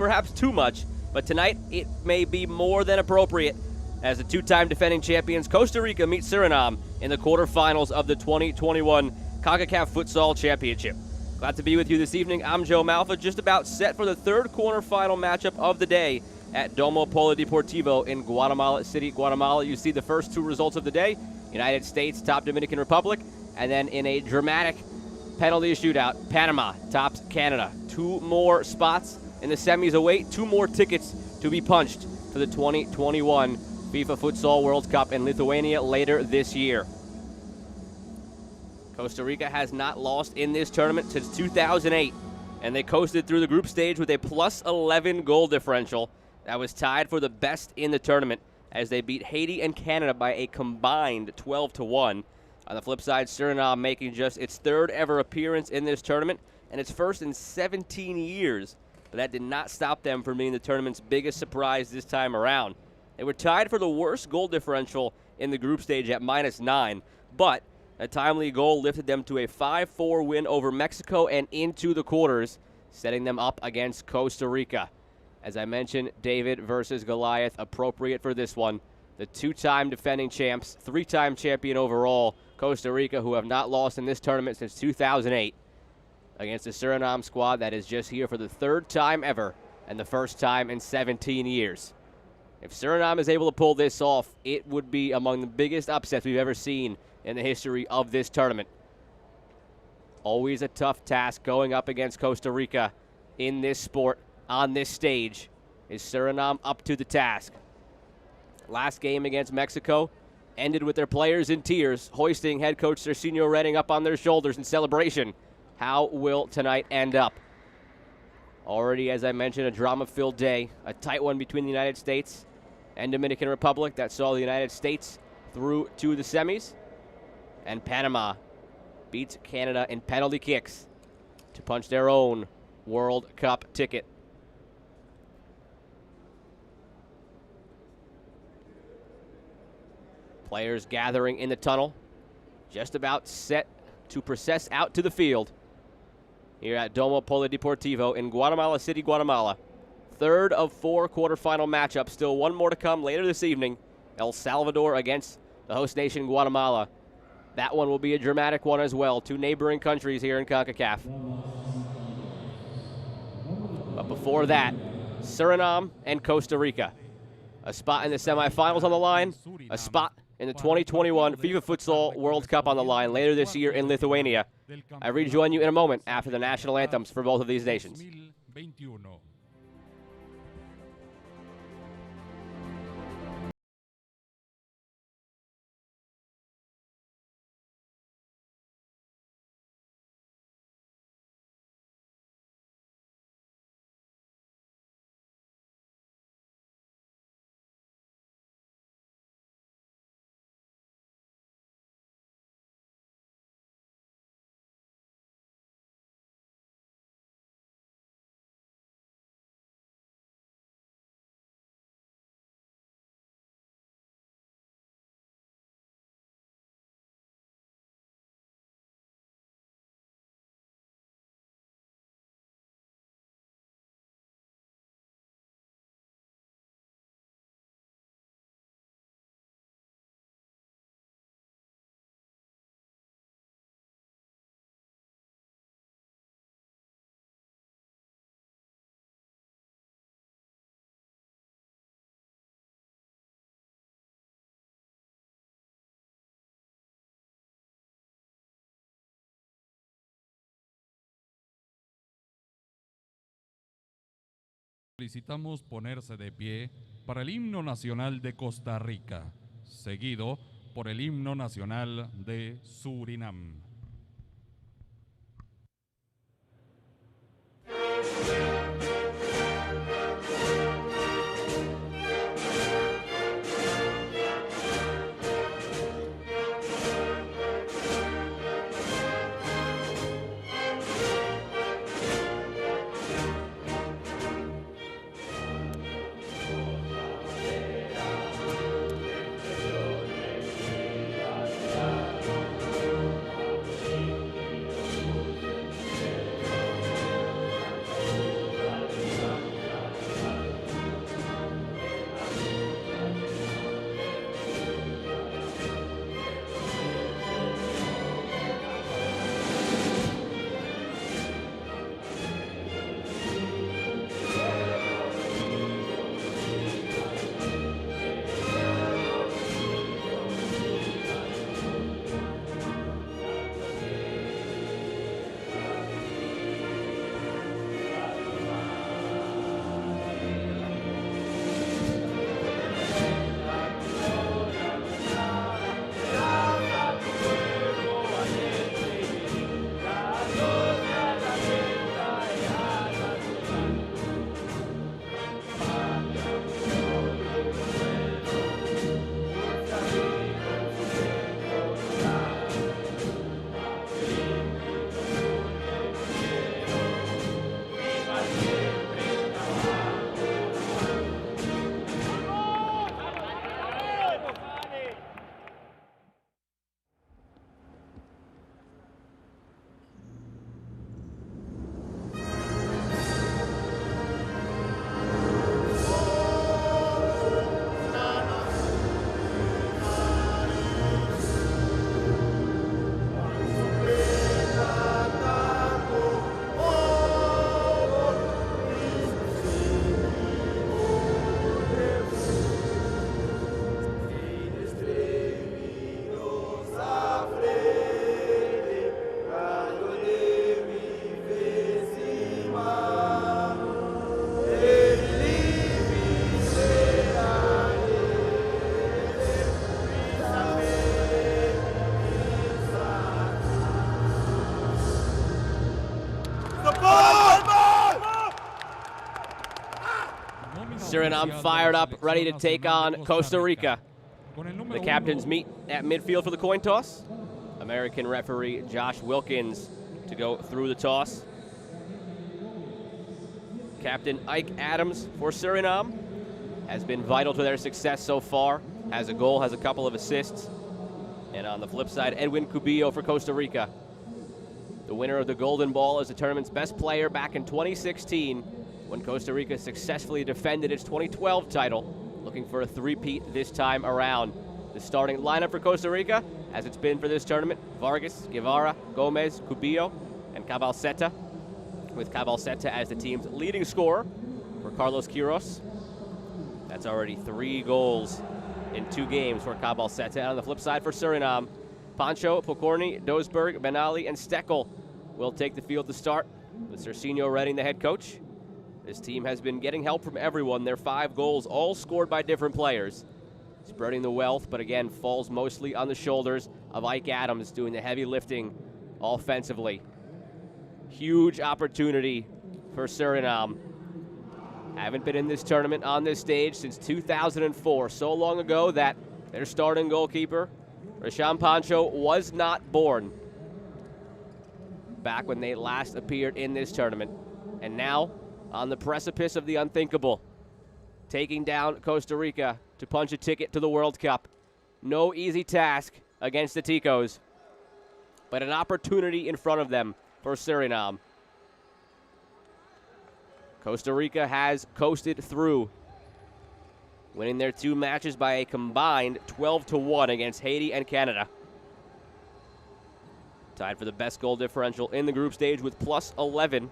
perhaps too much, but tonight it may be more than appropriate as the two-time defending champions Costa Rica meet Suriname in the quarterfinals of the 2021 Concacaf Futsal Championship. Glad to be with you this evening. I'm Joe Malfa, just about set for the third quarterfinal matchup of the day at Domo Polideportivo in Guatemala City, Guatemala. You see the first two results of the day: United States top Dominican Republic, and then in a dramatic penalty shootout, Panama tops Canada. Two more spots in the semis await, two more tickets to be punched for the 2021 FIFA Futsal World Cup in Lithuania later this year. Costa Rica has not lost in this tournament since 2008, and they coasted through the group stage with a plus 11 goal differential that was tied for the best in the tournament as they beat Haiti and Canada by a combined 12-1. On the flip side, Suriname making just its third ever appearance in this tournament and its first in 17 years, but that did not stop them from being the tournament's biggest surprise this time around. They were tied for the worst goal differential in the group stage at -9, but a timely goal lifted them to a 5-4 win over Mexico and into the quarters, setting them up against Costa Rica. As I mentioned, David versus Goliath, appropriate for this one. The two-time defending champs, three-time champion overall, Costa Rica, who have not lost in this tournament since 2008, against a Suriname squad that is just here for the third time ever and the first time in 17 years. If Suriname is able to pull this off, it would be among the biggest upsets we've ever seen in the history of this tournament. Always a tough task going up against Costa Rica in this sport, on this stage. Is Suriname up to the task? Last game against Mexico ended with their players in tears, hoisting head coach Serginho Redding up on their shoulders in celebration. How will tonight end up? Already, as I mentioned, a drama-filled day, a tight one between the United States and Dominican Republic that saw the United States through to the semis. And Panama beats Canada in penalty kicks to punch their own World Cup ticket. Players gathering in the tunnel, just about set to process out to the field here at Domo Polideportivo in Guatemala City, Guatemala. Third of four quarterfinal matchups. Still one more to come later this evening. El Salvador against the host nation, Guatemala. That one will be a dramatic one as well. Two neighboring countries here in CONCACAF. But before that, Suriname and Costa Rica. A spot in the semifinals on the line, a spot in the 2021 FIFA Futsal World Cup on the line later this year in Lithuania. I rejoin you in a moment after the national anthems for both of these nations. Solicitamos ponerse de pie para el himno nacional de Costa Rica, seguido por el himno nacional de Surinam. Suriname fired up, ready to take on Costa Rica. The captains meet at midfield for the coin toss. American referee Josh Wilkins to go through the toss. Captain Ike Adams for Suriname has been vital to their success so far. Has a goal, has a couple of assists. And on the flip side, Edwin Cubillo for Costa Rica. The winner of the Golden Ball is the tournament's best player back in 2016 when Costa Rica successfully defended its 2012 title, looking for a three-peat this time around. The starting lineup for Costa Rica, as it's been for this tournament, Vargas, Guevara, Gomez, Cubillo, and Cabalceta, with Cabalceta as the team's leading scorer for Carlos Quiros. That's already 3 goals in 2 games for Cabalceta. And on the flip side for Suriname, Pancho, Pokorny, Dosberg, Benali, and Steckel will take the field to start, with Cercinho Redding the head coach. This team has been getting help from everyone. Their 5 goals, all scored by different players. Spreading the wealth, but again, falls mostly on the shoulders of Ike Adams, doing the heavy lifting offensively. Huge opportunity for Suriname. Haven't been in this tournament on this stage since 2004, so long ago that their starting goalkeeper, Rashan Pancho, was not born back when they last appeared in this tournament. And now, on the precipice of the unthinkable, taking down Costa Rica to punch a ticket to the World Cup. No easy task against the Ticos, but an opportunity in front of them for Suriname. Costa Rica has coasted through, winning their 2 matches by a combined 12-1 against Haiti and Canada. Tied for the best goal differential in the group stage with plus 11.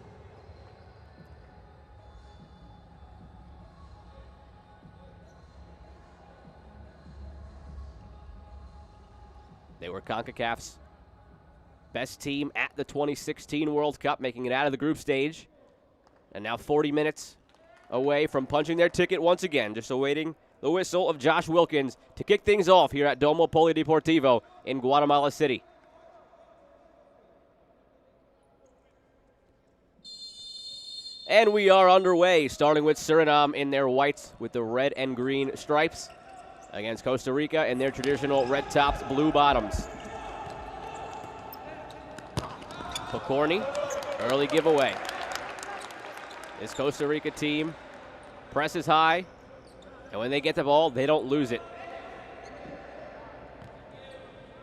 They were CONCACAF's best team at the 2016 World Cup, making it out of the group stage. And now 40 minutes away from punching their ticket once again, just awaiting the whistle of Josh Wilkins to kick things off here at Domo Polideportivo in Guatemala City. And we are underway, starting with Suriname in their whites with the red and green stripes against Costa Rica in their traditional red tops, blue bottoms. Pokorny, early giveaway. This Costa Rica team presses high, and when they get the ball, they don't lose it.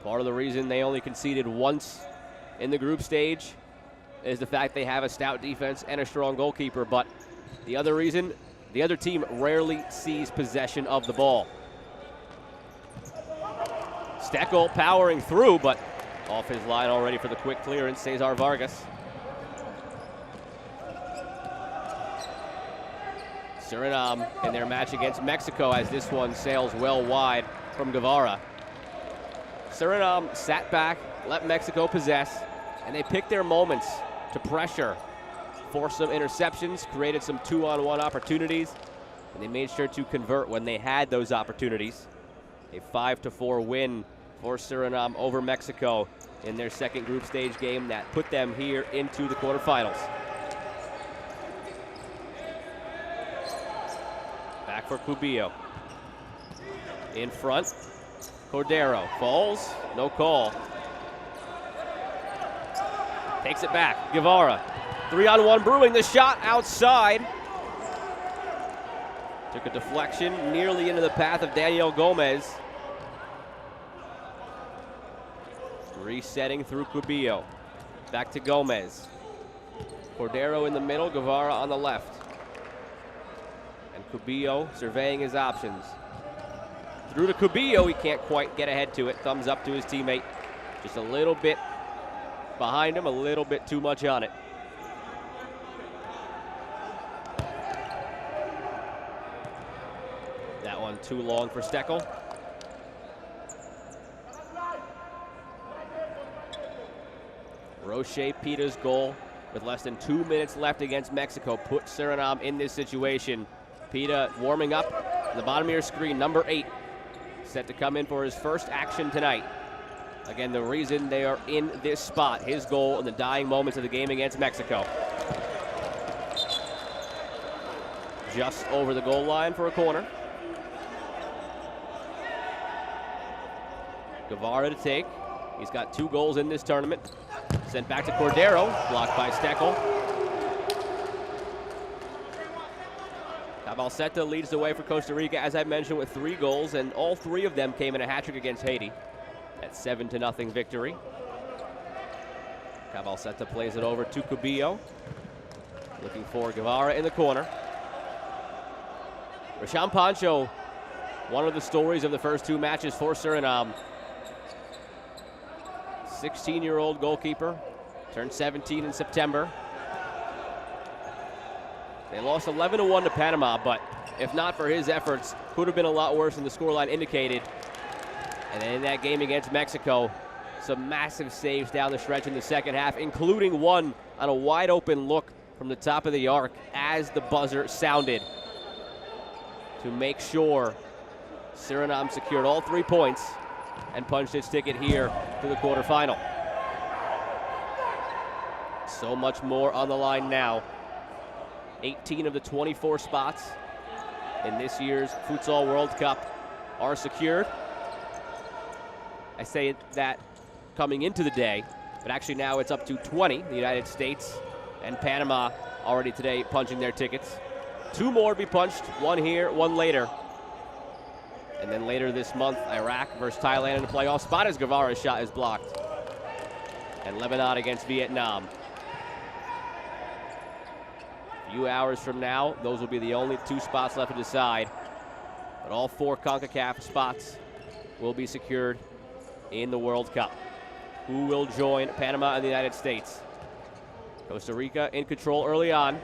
Part of the reason they only conceded once in the group stage is the fact they have a stout defense and a strong goalkeeper, but the other reason, the other team rarely sees possession of the ball. Steckel powering through, but off his line already for the quick clearance, Cesar Vargas. Suriname in their match against Mexico as this one sails well wide from Guevara. Suriname sat back, let Mexico possess, and they picked their moments to pressure, forced some interceptions, created some 2-on-1 opportunities, and they made sure to convert when they had those opportunities. A 5-4 win for Suriname over Mexico in their second group stage game that put them here into the quarterfinals. Back for Cubillo. In front, Cordero falls, no call. Takes it back, Guevara. 3-on-1 brewing, the shot outside. Took a deflection nearly into the path of Daniel Gomez. Resetting through Cubillo. Back to Gomez. Cordero in the middle, Guevara on the left. And Cubillo surveying his options. Through to Cubillo, he can't quite get ahead to it. Thumbs up to his teammate. Just a little bit behind him, a little bit too much on it. That one too long for Steckel. Roche Pita's goal with less than 2 minutes left against Mexico put Suriname in this situation. Pita warming up on the bottom of your screen, number 8, set to come in for his first action tonight. Again, the reason they are in this spot, his goal in the dying moments of the game against Mexico. just over the goal line for a corner. Guevara to take. He's got 2 goals in this tournament. Sent back to Cordero, blocked by Steckel. Cabalceta leads the way for Costa Rica, as I mentioned, with 3 goals, and all 3 of them came in a hat-trick against Haiti. That 7-0 victory. Cabalceta plays it over to Cubillo. Looking for Guevara in the corner. Rashawn Pancho, one of the stories of the first 2 matches for Suriname. 16-year-old goalkeeper, turned 17 in September. They lost 11-1 to Panama, but if not for his efforts, could have been a lot worse than the scoreline indicated. And then in that game against Mexico, some massive saves down the stretch in the second half, including one on a wide open look from the top of the arc as the buzzer sounded to make sure Suriname secured all 3 points and punched its ticket here to the quarterfinal. So much more on the line now. 18 of the 24 spots in this year's Futsal World Cup are secured. I say that coming into the day, but actually now it's up to 20. The United States and Panama already today punching their tickets. 2 more to be punched, 1 here, 1 later. And then later this month, Iraq versus Thailand in the playoff spot as Guevara's shot is blocked. And Lebanon against Vietnam. A few hours from now, those will be the only 2 spots left to decide. But all 4 Concacaf spots will be secured in the World Cup. Who will join Panama and the United States? Costa Rica in control early on.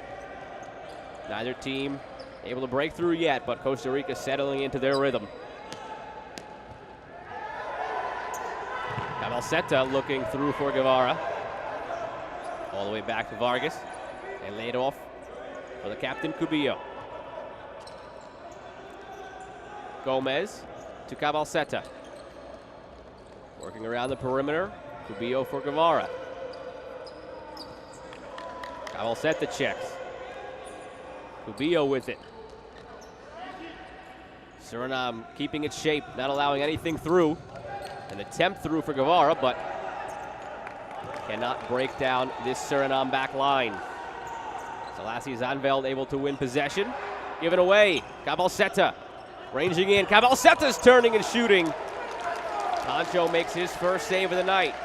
Neither team able to break through yet, but Costa Rica settling into their rhythm. Cabalceta looking through for Guevara. All the way back to Vargas. They laid off for the captain, Cubillo. Gomez to Cabalceta. Working around the perimeter, Cubillo for Guevara. Cabalceta checks. Cubillo with it. Suriname keeping its shape, not allowing anything through. An attempt through for Guevara, but cannot break down this Suriname back line. Selassie Zanveld able to win possession. Give it away. Cabalceta ranging in. Cabalceta's turning and shooting. Pancho makes his first save of the night.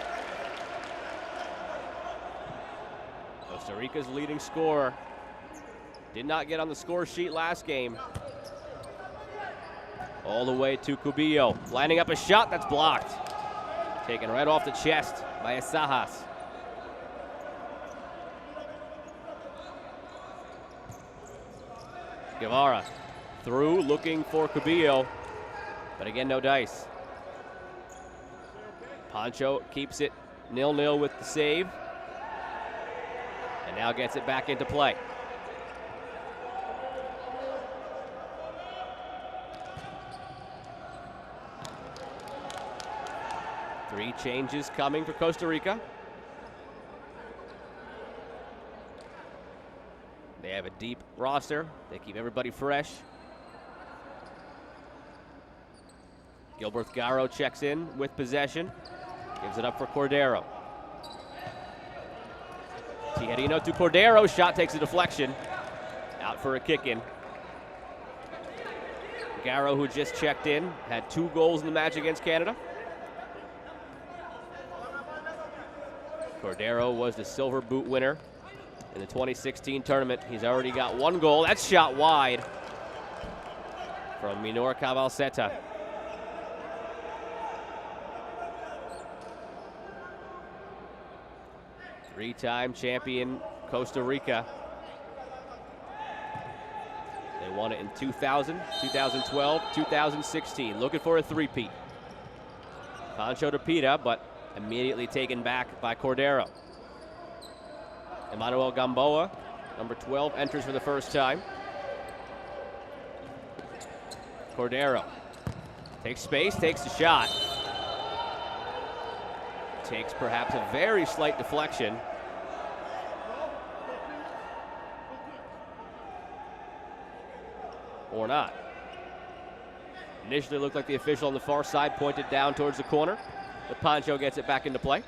Costa Rica's leading scorer did not get on the score sheet last game. All the way to Cubillo, lining up a shot that's blocked. Taken right off the chest by Asajas. Guevara through, looking for Cubillo, but again, no dice. Pancho keeps it 0-0 with the save, and now gets it back into play. Three changes coming for Costa Rica. They have a deep roster. They keep everybody fresh. Gilbert Garro checks in with possession. Gives it up for Cordero. Tijerino to Cordero. Shot takes a deflection. Out for a kick-in. Garro, who just checked in, had 2 goals in the match against Canada. Cordero was the silver boot winner in the 2016 tournament. He's already got 1 goal. That's shot wide from Minor Cabalceta. Three-time champion Costa Rica. They won it in 2000, 2012, 2016. Looking for a three-peat. Pancho to Pita, but immediately taken back by Cordero. Emmanuel Gamboa, number 12, enters for the first time. Cordero takes space, takes the shot. Takes perhaps a very slight deflection. or not. Initially looked like the official on the far side pointed down towards the corner, but Pancho gets it back into play.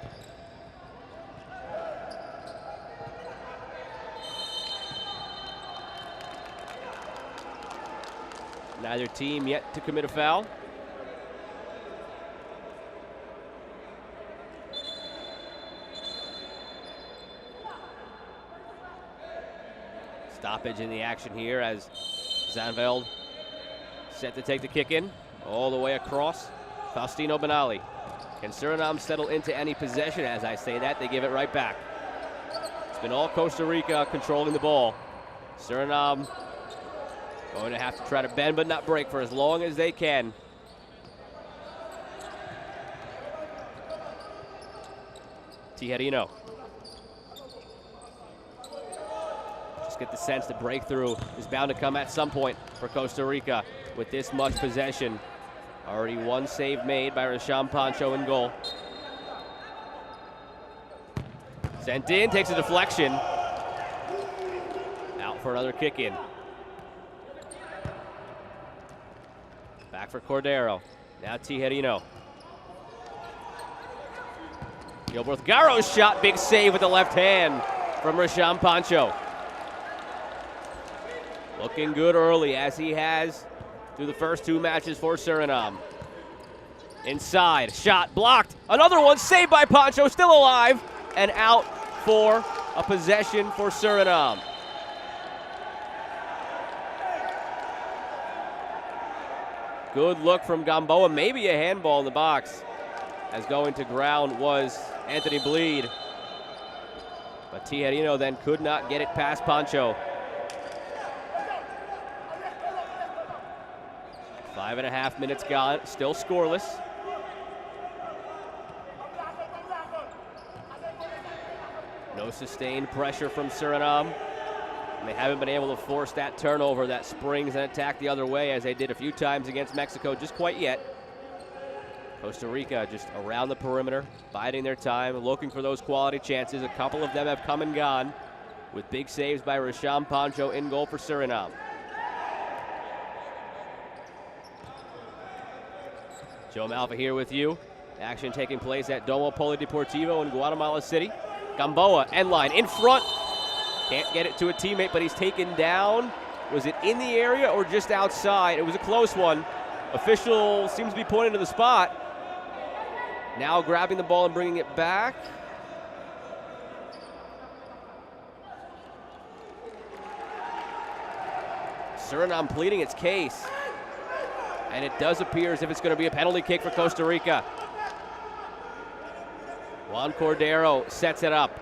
Neither team yet to commit a foul. Stoppage in the action here as Zandveld set to take the kick in all the way across. Faustino Benali. Can Suriname settle into any possession? As I say that, they give it right back. It's been all Costa Rica controlling the ball. Suriname going to have to try to bend but not break for as long as they can. Tijerino. Just get the sense that breakthrough is bound to come at some point for Costa Rica with this much possession. Already one save made by Rasham Pancho in goal. Sent in, takes a deflection. Out for another kick in. Back for Cordero. Now Tijerino. Gilbert Garo's shot, big save with the left hand from Rasham Pancho. Looking good early, as he has through the first two matches for Suriname. Inside, shot blocked. Another one saved by Pancho, still alive, and out for a possession for Suriname. Good look from Gamboa, maybe a handball in the box, as going to ground was Anthony Bleed. But Tijerino then could not get it past Pancho. 5.5 minutes gone, still scoreless. No sustained pressure from Suriname. And they haven't been able to force that turnover that springs and attack the other way as they did a few times against Mexico just quite yet. Costa Rica just around the perimeter, biding their time, looking for those quality chances. A couple of them have come and gone with big saves by Rasham Pancho in goal for Suriname. Joe Malva here with you. Action taking place at Domo Polideportivo in Guatemala City. Gamboa, end line, in front. Can't get it to a teammate, but he's taken down. Was it in the area or just outside? It was a close one. Official seems to be pointing to the spot. Now grabbing the ball and bringing it back. Suriname pleading its case. And it does appear as if it's going to be a penalty kick for Costa Rica. Juan Cordero sets it up.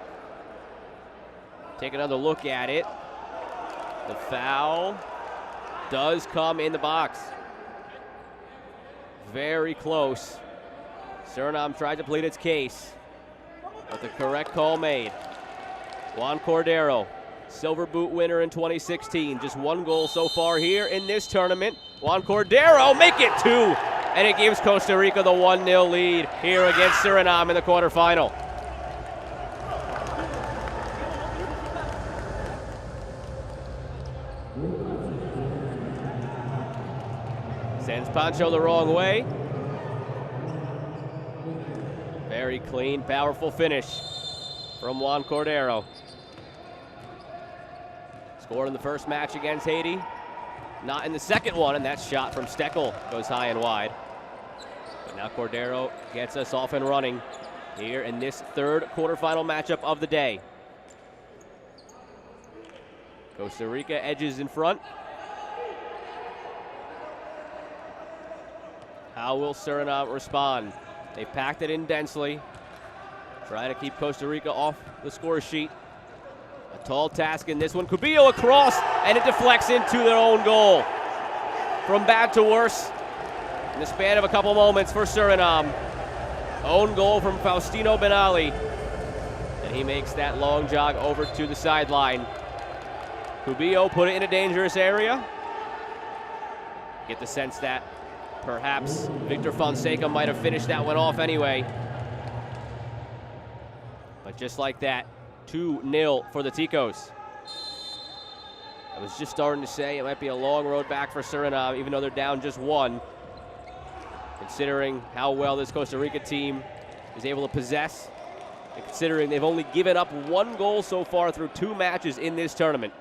Take another look at it. The foul does come in the box. Very close. Suriname tried to plead its case, but the correct call made. Juan Cordero, silver boot winner in 2016. Just one goal so far here in this tournament. Juan Cordero, make it two, and it gives Costa Rica the 1-0 lead here against Suriname in the quarterfinal. Sends Pancho the wrong way. Very clean, powerful finish from Juan Cordero. Scored in the first match against Haiti. Not in the second one, and that shot from Steckel goes high and wide. But now Cordero gets us off and running here in this third quarterfinal matchup of the day. Costa Rica edges in front. How will Suriname respond? They packed it in densely, trying to keep Costa Rica off the score sheet. A tall task in this one. Cubillo across, and it deflects into their own goal. From bad to worse in the span of a couple moments for Suriname. Own goal from Faustino Benali. And he makes that long jog over to the sideline. Cubillo put it in a dangerous area. Get the sense that perhaps Victor Fonseca might have finished that one off anyway. But just like that, 2-0 for the Ticos. I was just starting to say it might be a long road back for Suriname, even though they're down just one. Considering how well this Costa Rica team is able to possess, and considering they've only given up 1 goal so far through 2 matches in this tournament.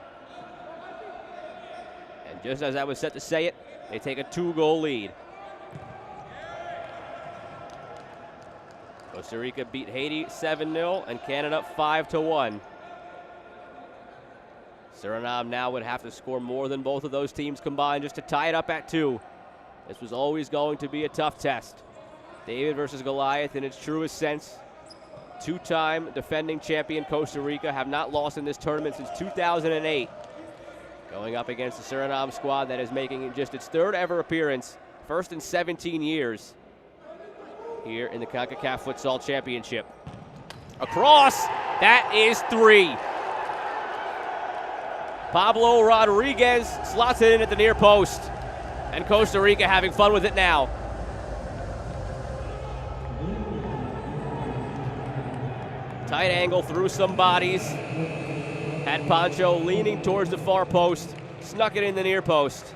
And just as I was set to say it, they take a 2-goal lead. Costa Rica beat Haiti 7-0 and Canada 5-1. Suriname now would have to score more than both of those teams combined just to tie it up at 2. This was always going to be a tough test. David versus Goliath in its truest sense. 2-time defending champion Costa Rica have not lost in this tournament since 2008. Going up against the Suriname squad that is making just its 3rd ever appearance, first in 17 years, here in the Concacaf Futsal Championship. Across, that is 3. Pablo Rodriguez slots it in at the near post. And Costa Rica having fun with it now. Tight angle through some bodies. Had Pancho leaning towards the far post. Snuck it in the near post.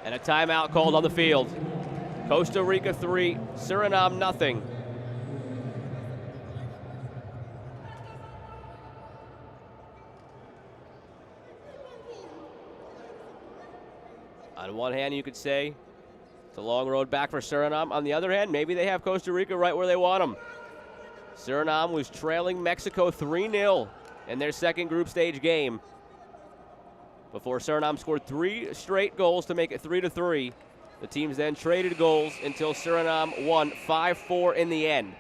And a timeout called on the field. Costa Rica 3, Suriname nothing. On one hand, you could say it's a long road back for Suriname. On the other hand, maybe they have Costa Rica right where they want them. Suriname was trailing Mexico 3-0 in their second group stage game before Suriname scored 3 straight goals to make it 3-3. The teams then traded goals until Suriname won 5-4 in the end.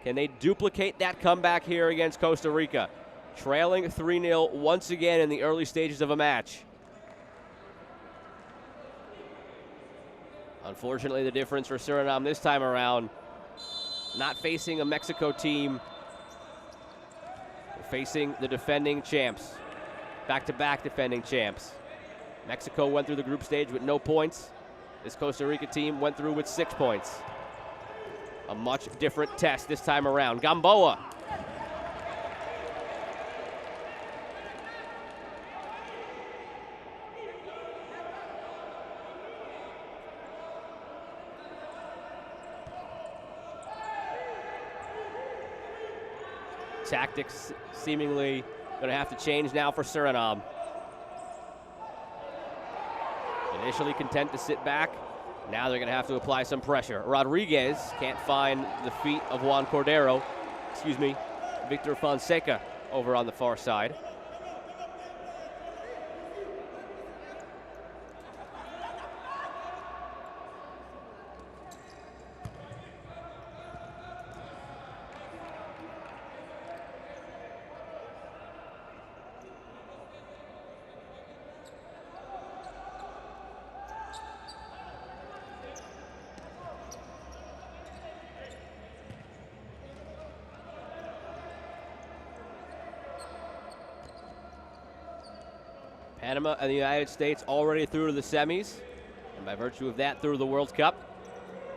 Can they duplicate that comeback here against Costa Rica? Trailing 3-0 once again in the early stages of a match. Unfortunately, the difference for Suriname this time around, not facing a Mexico team, facing the defending champs, back-to-back defending champs. Mexico went through the group stage with no points. This Costa Rica team went through with 6 points. A much different test this time around. Gamboa. Tactics seemingly going to have to change now for Suriname. Initially content to sit back. Now they're going to have to apply some pressure. Rodriguez can't find the feet of Juan Cordero. Victor Fonseca over on the far side. Panama and the United States already through to the semis, and by virtue of that, through the World Cup.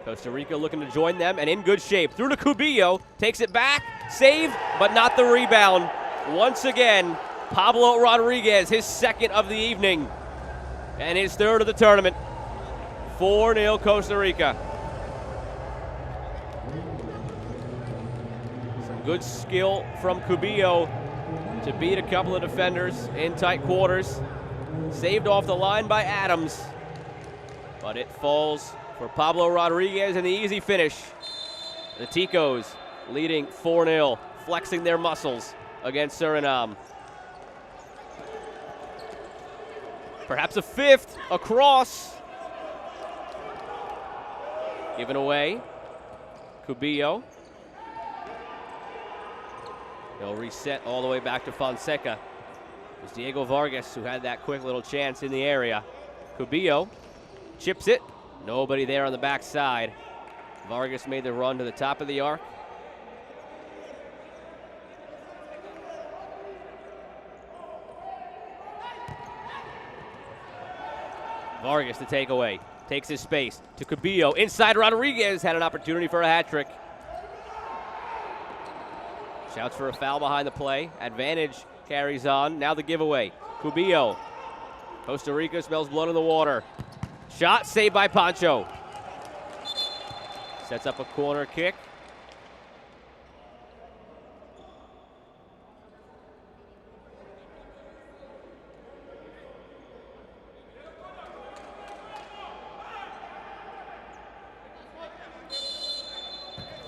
Costa Rica looking to join them, and in good shape. Through to Cubillo, takes it back, save, but not the rebound. Once again, Pablo Rodriguez, his 2nd of the evening, and his 3rd of the tournament. 4-0 Costa Rica. Some good skill from Cubillo to beat a couple of defenders in tight quarters. Saved off the line by Adams, but it falls for Pablo Rodriguez in the easy finish. The Ticos leading 4-0, flexing their muscles against Suriname. Perhaps a 5th across. Given away. Cubillo. They'll reset all the way back to Fonseca. It was Diego Vargas who had that quick little chance in the area. Cubillo chips it. Nobody there on the backside. Vargas made the run to the top of the arc. Vargas the takeaway. Takes his space to Cubillo. Inside, Rodriguez had an opportunity for a hat trick. Shouts for a foul behind the play. Advantage carries on. Now the giveaway. Cubillo. Costa Rica smells blood in the water. Shot saved by Pancho. Sets up a corner kick.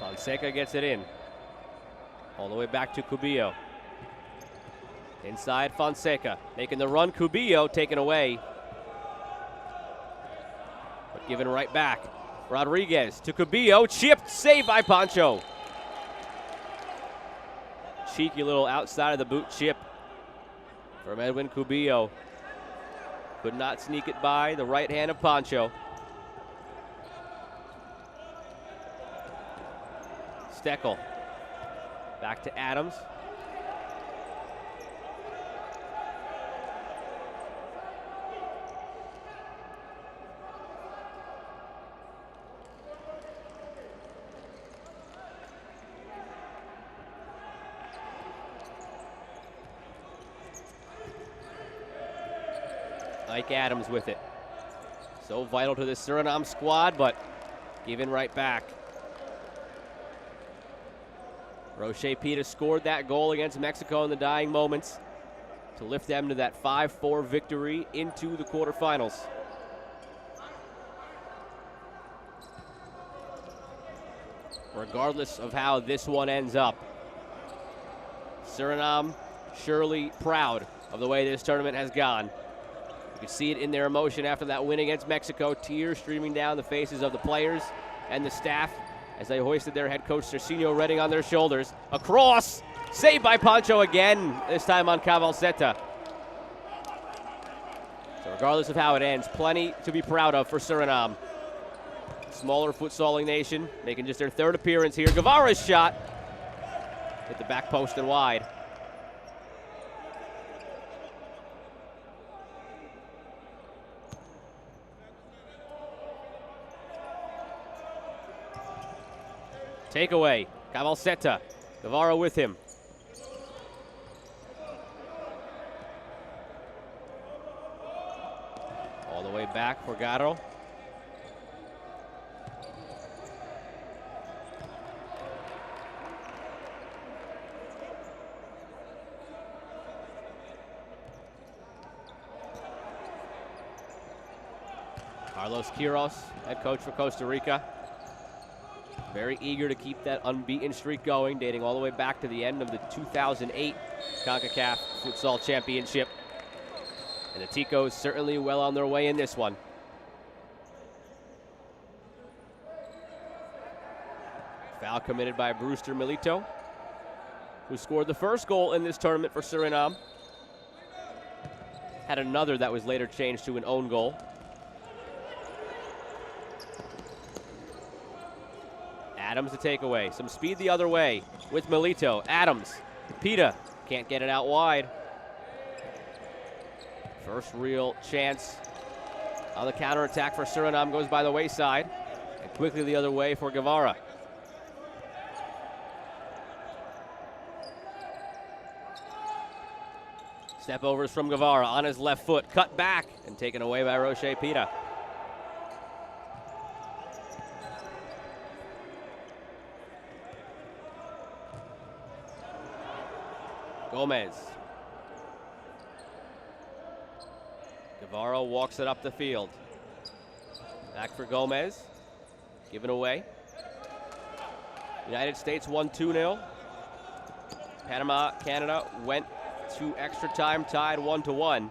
Fonseca gets it in. All the way back to Cubillo. Inside Fonseca. Making the run. Cubillo taken away. But given right back. Rodriguez to Cubillo. Chipped. Saved by Pancho. Cheeky little outside of the boot chip from Edwin Cubillo. Could not sneak it by the right hand of Pancho. Steckel. Back to Adams. Ike Adams with it. So vital to this Suriname squad, but given right back. Roche Pita scored that goal against Mexico in the dying moments to lift them to that 5-4 victory into the quarterfinals. Regardless of how this one ends up, Suriname surely proud of the way this tournament has gone. You can see it in their emotion after that win against Mexico, tears streaming down the faces of the players and the staff as they hoisted their head coach Cercinho Redding on their shoulders. Across, saved by Pancho again, this time on Cavalceta. So regardless of how it ends, plenty to be proud of for Suriname. Smaller futsaling nation, making just their third appearance here. Guevara's shot hit the back post and wide. Takeaway, Cavalceta, Guevara with him. All the way back for Garro. Carlos Quiros, head coach for Costa Rica. Very eager to keep that unbeaten streak going, dating all the way back to the end of the 2008 Concacaf Futsal Championship. And the Ticos certainly well on their way in this one. Foul committed by Brewster Milito, who scored the first goal in this tournament for Suriname. Had another that was later changed to an own goal. Adams the takeaway. Some speed the other way with Milito. Adams. Pita can't get it out wide. First real chance on the counterattack for Suriname goes by the wayside. And quickly the other way for Guevara. Step overs from Guevara on his left foot. Cut back and taken away by Roche Pita. Gomez. Guevara walks it up the field. Back for Gomez. Given away. United States won 2-0. Panama, Canada went to extra time, tied 1-1. So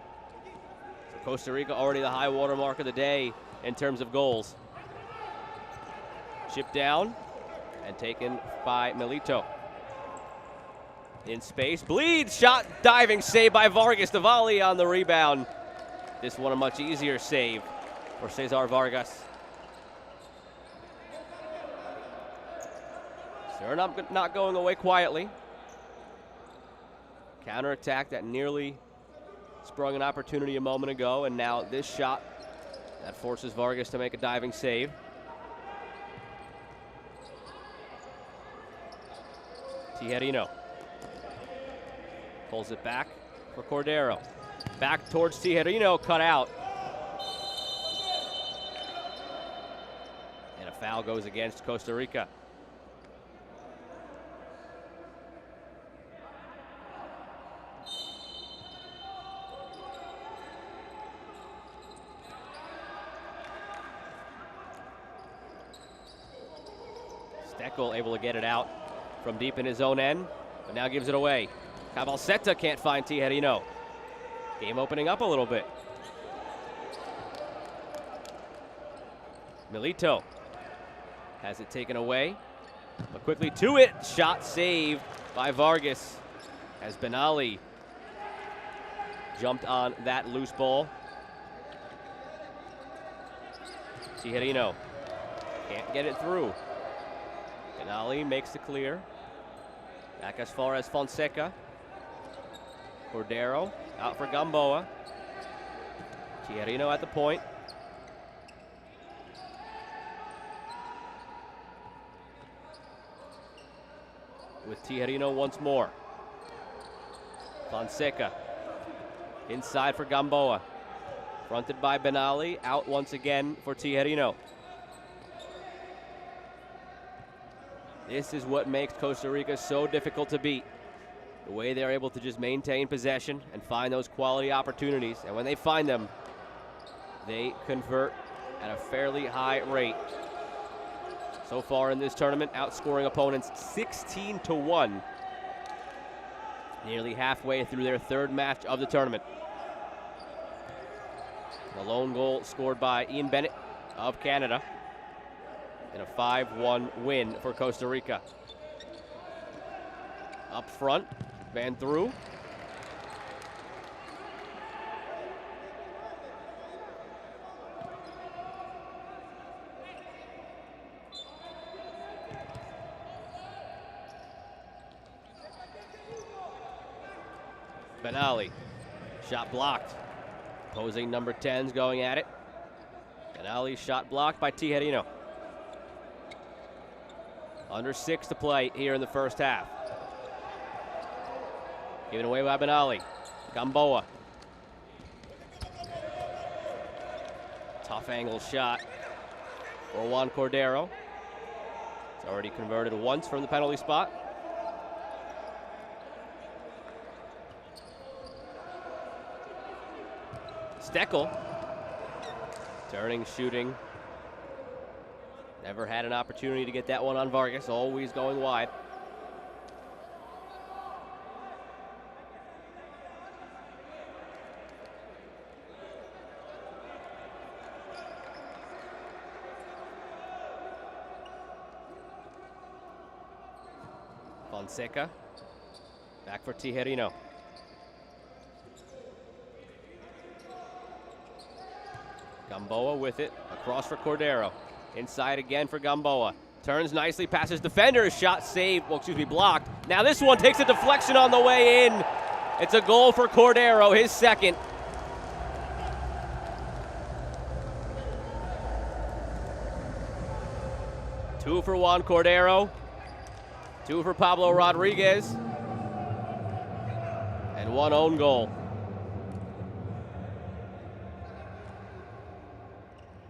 Costa Rica already the high water mark of the day in terms of goals. Chipped down and taken by Milito. In space, bleeds, shot, diving, save by Vargas. The volley on the rebound. This one a much easier save for Cesar Vargas. Suriname not going away quietly. Counterattack that nearly sprung an opportunity a moment ago, and now this shot that forces Vargas to make a diving save. Tijerino pulls it back for Cordero. Back towards Tijerino, cut out. And a foul goes against Costa Rica. Steckel able to get it out from deep in his own end, but now gives it away. Cabalceta can't find Tijerino. Game opening up a little bit. Milito has it taken away, but quickly to it. Shot saved by Vargas as Benali jumped on that loose ball. Tijerino can't get it through. Benali makes the clear. Back as far as Fonseca. Cordero out for Gamboa. Tijerino at the point. With Tijerino once more. Fonseca inside for Gamboa. Fronted by Benali. Out once again for Tijerino. This is what makes Costa Rica so difficult to beat. The way they're able to just maintain possession and find those quality opportunities. And when they find them, they convert at a fairly high rate. So far in this tournament, outscoring opponents 16-1. Nearly halfway through their third match of the tournament. The lone goal scored by Ian Bennett of Canada in a 5-1 win for Costa Rica. Up front, Van through. Benali, shot blocked. Opposing number 10's going at it. Benali shot blocked by Tijerino. Under 6 to play here in the first half. Given away by Benali. Gamboa. Tough angle shot for Juan Cordero. It's already converted once from the penalty spot. Steckel. Turning, shooting. Never had an opportunity to get that one on Vargas, always going wide. Fonseca, back for Tijerino. Gamboa with it, across for Cordero. Inside again for Gamboa. Turns nicely, passes defenders, shot saved, blocked. Now this one takes a deflection on the way in. It's a goal for Cordero, his second. Two for Juan Cordero. Two for Pablo Rodriguez. And one own goal.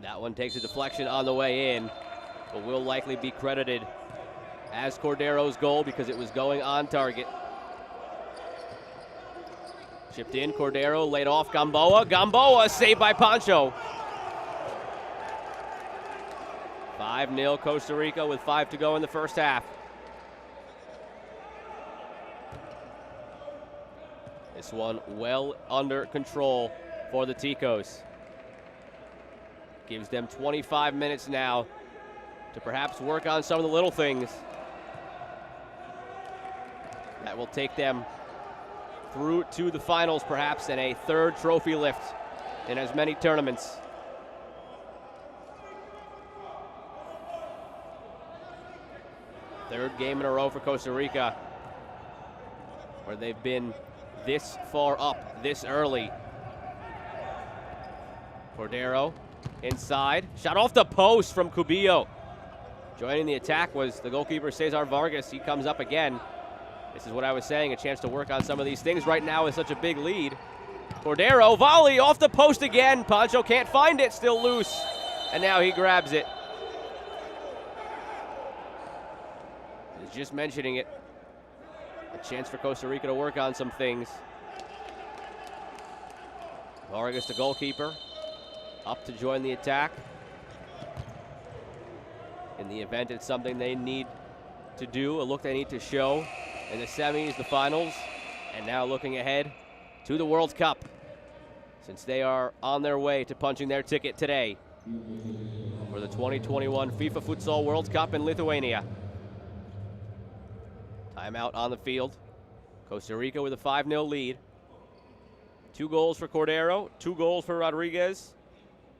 That one takes a deflection on the way in, but will likely be credited as Cordero's goal because it was going on target. Chipped in, Cordero laid off Gamboa. Gamboa saved by Pancho. 5-0 Costa Rica with 5 to go in the first half. This one well under control for the Ticos. Gives them 25 minutes now to perhaps work on some of the little things that will take them through to the finals, perhaps, and a third trophy lift in as many tournaments. Third game in a row for Costa Rica where they've been this far up, this early. Cordero inside, shot off the post from Cubillo. Joining the attack was the goalkeeper, Cesar Vargas. He comes up again. This is what I was saying, a chance to work on some of these things right now with such a big lead. Cordero, volley off the post again. Pancho can't find it, still loose. And now he grabs it. He's just mentioning it. A chance for Costa Rica to work on some things. Vargas, the goalkeeper, up to join the attack. In the event it's something they need to do, a look they need to show in the semis, the finals, and now looking ahead to the World Cup, since they are on their way to punching their ticket today for the 2021 FIFA Futsal World Cup in Lithuania. Timeout on the field. Costa Rica with a 5-0 lead. 2 goals for Cordero, 2 goals for Rodriguez,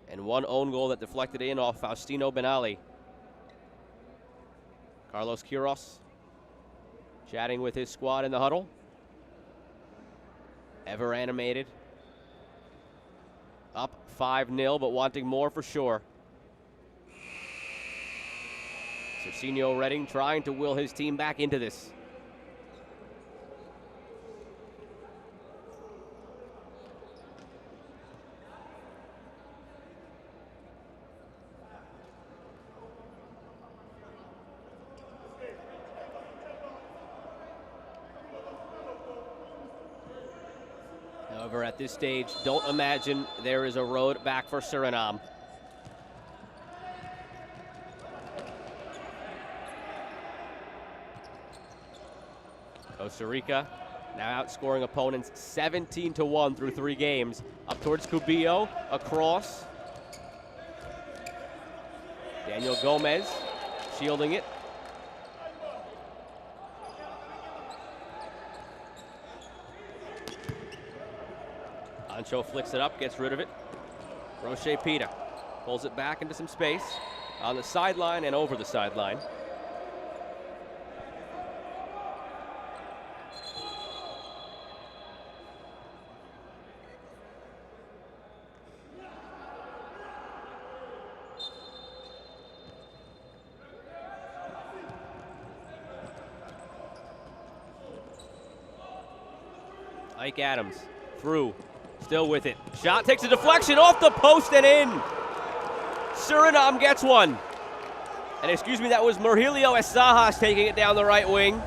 and 1 own goal that deflected in off Faustino Benali. Carlos Quiros chatting with his squad in the huddle. Ever animated. Up 5-0, but wanting more for sure. Cercinho Redding trying to will his team back into this. However, at this stage, don't imagine there is a road back for Suriname. Costa Rica now outscoring opponents 17-1 through 3 games. Up towards Cubillo, across. Daniel Gomez shielding it. Ancho flicks it up, gets rid of it. Roche Pita pulls it back into some space on the sideline and over the sideline. Ike Adams through. Still with it. Shot takes a deflection off the post and in. Suriname gets one. And excuse me, that was Murgilio Esajas taking it down the right wing.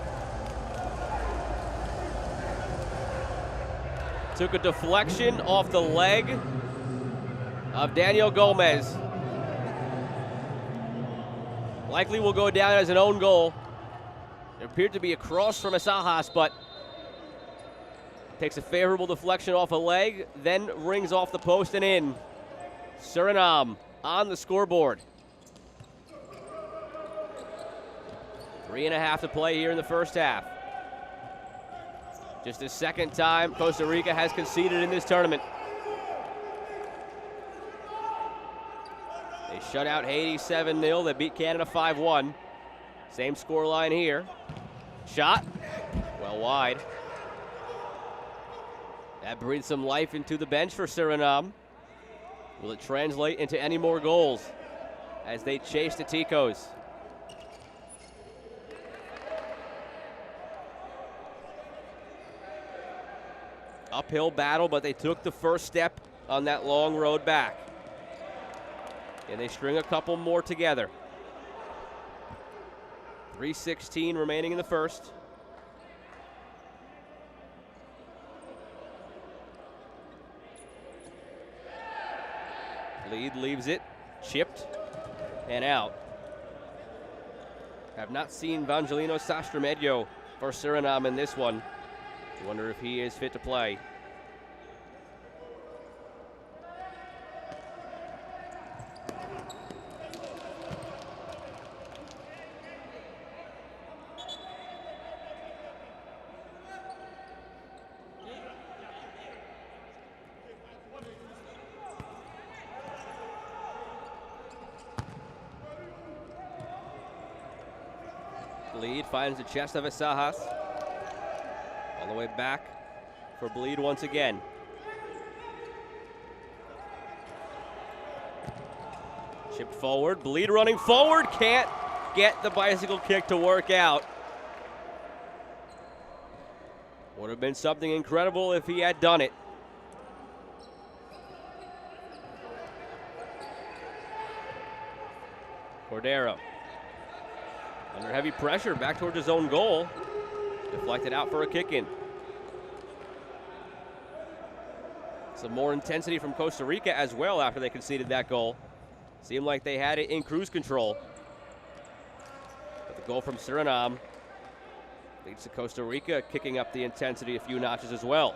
Took a deflection off the leg of Daniel Gomez. Likely will go down as an own goal. It appeared to be a cross from Esajas, but takes a favorable deflection off a leg, then rings off the post and in. Suriname on the scoreboard. 3.5 to play here in the first half. Just the second time Costa Rica has conceded in this tournament. They shut out Haiti 7-0. They beat Canada 5-1. Same scoreline here. Shot, well wide. That breathes some life into the bench for Suriname. Will it translate into any more goals as they chase the Ticos? Uphill battle, but they took the first step on that long road back. And they string a couple more together. 3:16 remaining in the first. Lead leaves it, chipped, and out. Have not seen Vangelino Sastremedio for Suriname in this one. I wonder if he is fit to play. Bleed finds the chest of Esajas. All the way back for Bleed once again. Chipped forward, Bleed running forward, can't get the bicycle kick to work out. Would have been something incredible if he had done it. Cordero. Under heavy pressure, back towards his own goal. Deflected out for a kick-in. Some more intensity from Costa Rica as well after they conceded that goal. Seemed like they had it in cruise control. But the goal from Suriname leads to Costa Rica kicking up the intensity a few notches as well.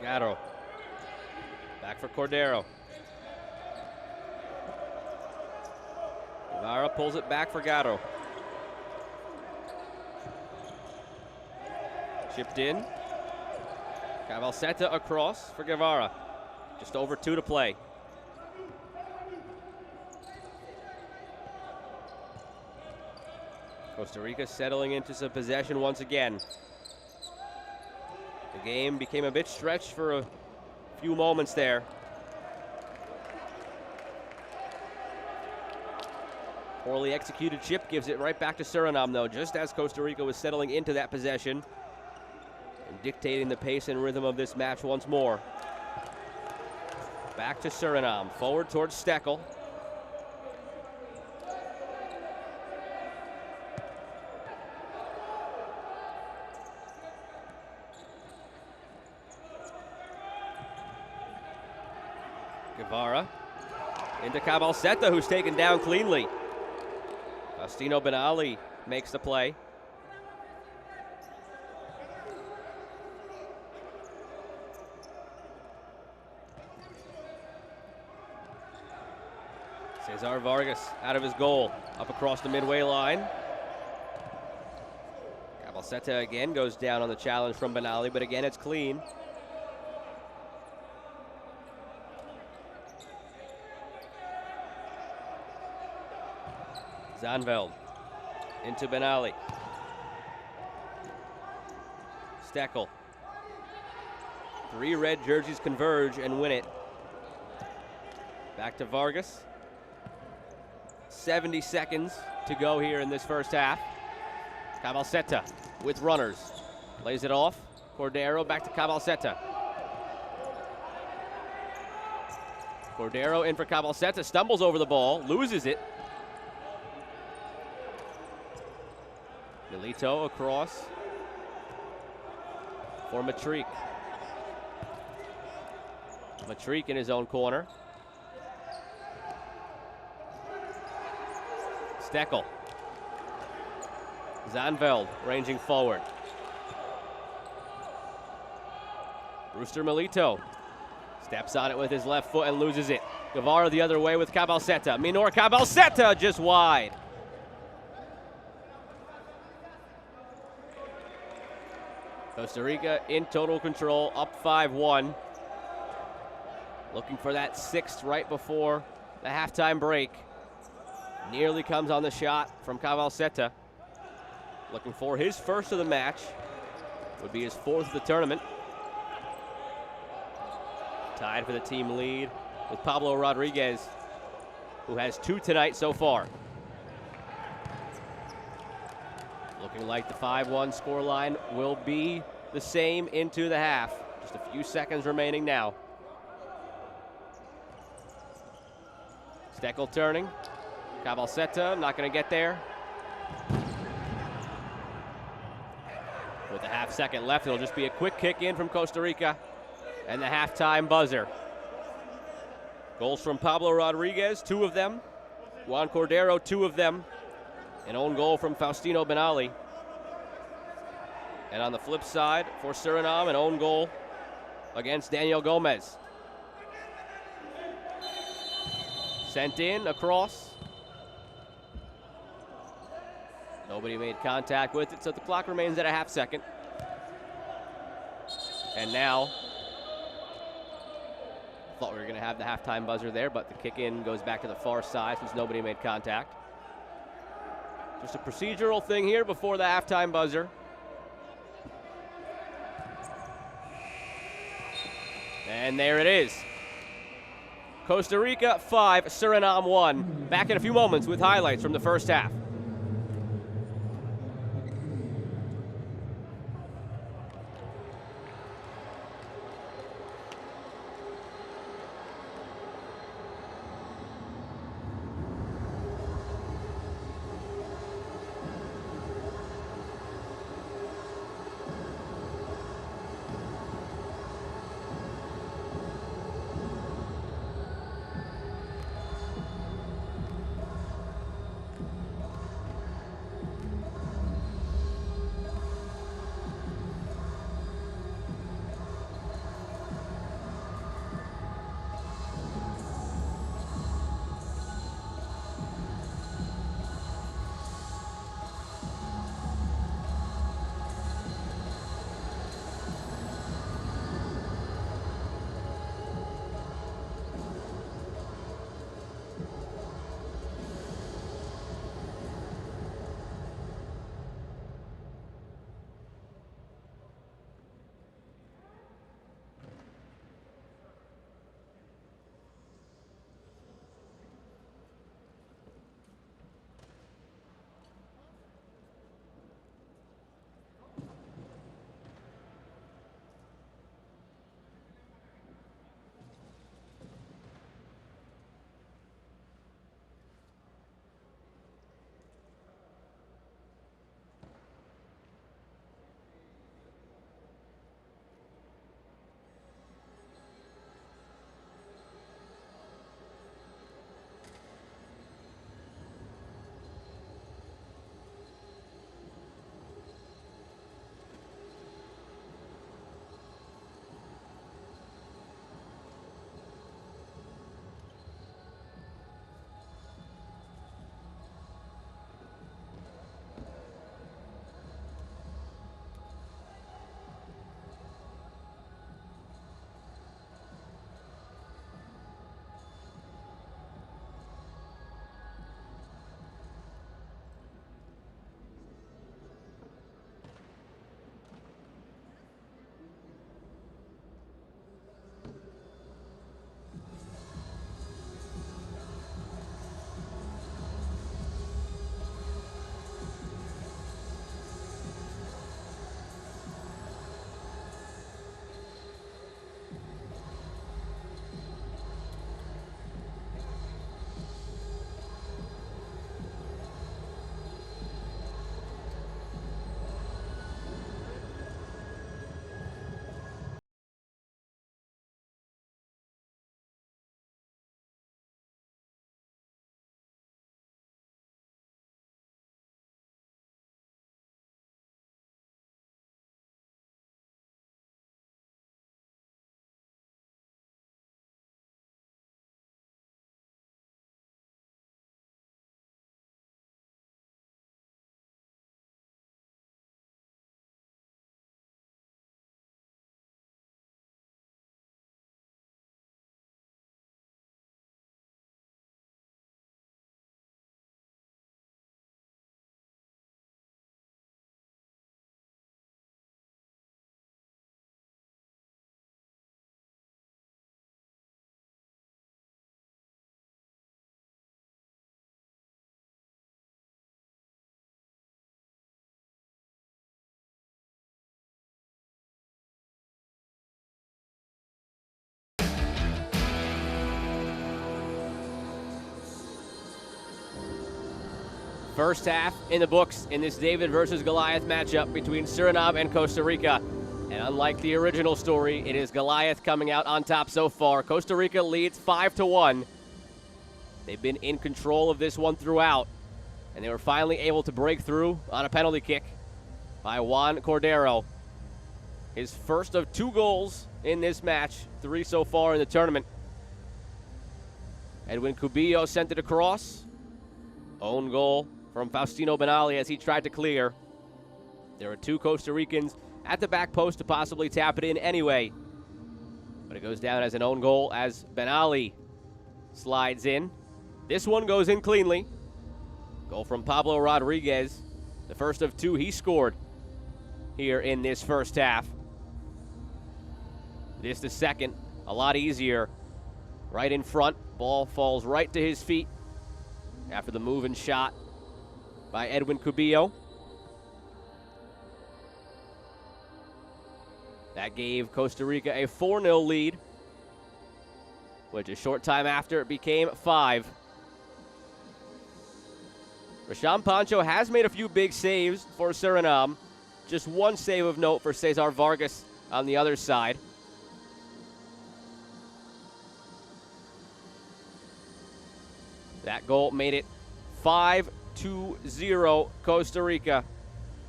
Gatto. Back for Cordero. Guevara pulls it back for Gatto. Chipped in. Cabalceta across for Guevara. Just over 2 to play. Costa Rica settling into some possession once again. The game became a bit stretched for a few moments there. Poorly executed chip gives it right back to Suriname, though, just as Costa Rica was settling into that possession and dictating the pace and rhythm of this match once more. Back to Suriname, forward towards Steckel. Guevara into Cabalceta, who's taken down cleanly. Faustino Benali makes the play. Cesar Vargas out of his goal, up across the midway line. Cabalceta again goes down on the challenge from Benali, but again it's clean. Zanveld into Benali. Steckel. 3 red jerseys converge and win it. Back to Vargas. 70 seconds to go here in this first half. Cabalceta with runners. Lays it off. Cordero back to Cabalceta. Cordero in for Cabalceta. Stumbles over the ball. Loses it. Milito across for Matrique. Matrique in his own corner. Steckel. Zanveld ranging forward. Brewster Milito steps on it with his left foot and loses it. Guevara the other way with Cabalceta. Minor Cabalceta just wide. Costa Rica in total control, up 5-1. Looking for that 6th right before the halftime break. Nearly comes on the shot from Cabalceta. Looking for his first of the match. Would be his 4th of the tournament. Tied for the team lead with Pablo Rodriguez, who has 2 tonight so far. Looking like the 5-1 scoreline will be the same into the half. Just a few seconds remaining now. Steckel turning. Cabalceta not going to get there. With a half second left, it'll just be a quick kick in from Costa Rica and the halftime buzzer. Goals from Pablo Rodriguez, 2 of them. Juan Cordero, 2 of them. An own goal from Faustino Benali. And on the flip side, for Suriname, an own goal against Daniel Gomez. Sent in, across. Nobody made contact with it, so the clock remains at a half second. And now, thought we were going to have the halftime buzzer there, but the kick-in goes back to the far side since nobody made contact. Just a procedural thing here before the halftime buzzer. And there it is. Costa Rica 5, Suriname 1. Back in a few moments with highlights from the first half. First half in the books in this David versus Goliath matchup between Suriname and Costa Rica. And unlike the original story, it is Goliath coming out on top so far. Costa Rica leads 5-1. They've been in control of this one throughout, and they were finally able to break through on a penalty kick by Juan Cordero. His first of 2 goals in this match, 3 so far in the tournament. Edwin Cubillo sent it across. Own goal from Faustino Benali as he tried to clear. There are 2 Costa Ricans at the back post to possibly tap it in anyway. But it goes down as an own goal as Benali slides in. This one goes in cleanly. Goal from Pablo Rodriguez. The first of 2 he scored here in this first half. This the second, a lot easier. Right in front, ball falls right to his feet after the move and shot by Edwin Cubillo. That gave Costa Rica a 4-0 lead, which a short time after it became 5. Rashawn Pancho has made a few big saves for Suriname. Just 1 save of note for Cesar Vargas on the other side. That goal made it 5-0 Costa Rica.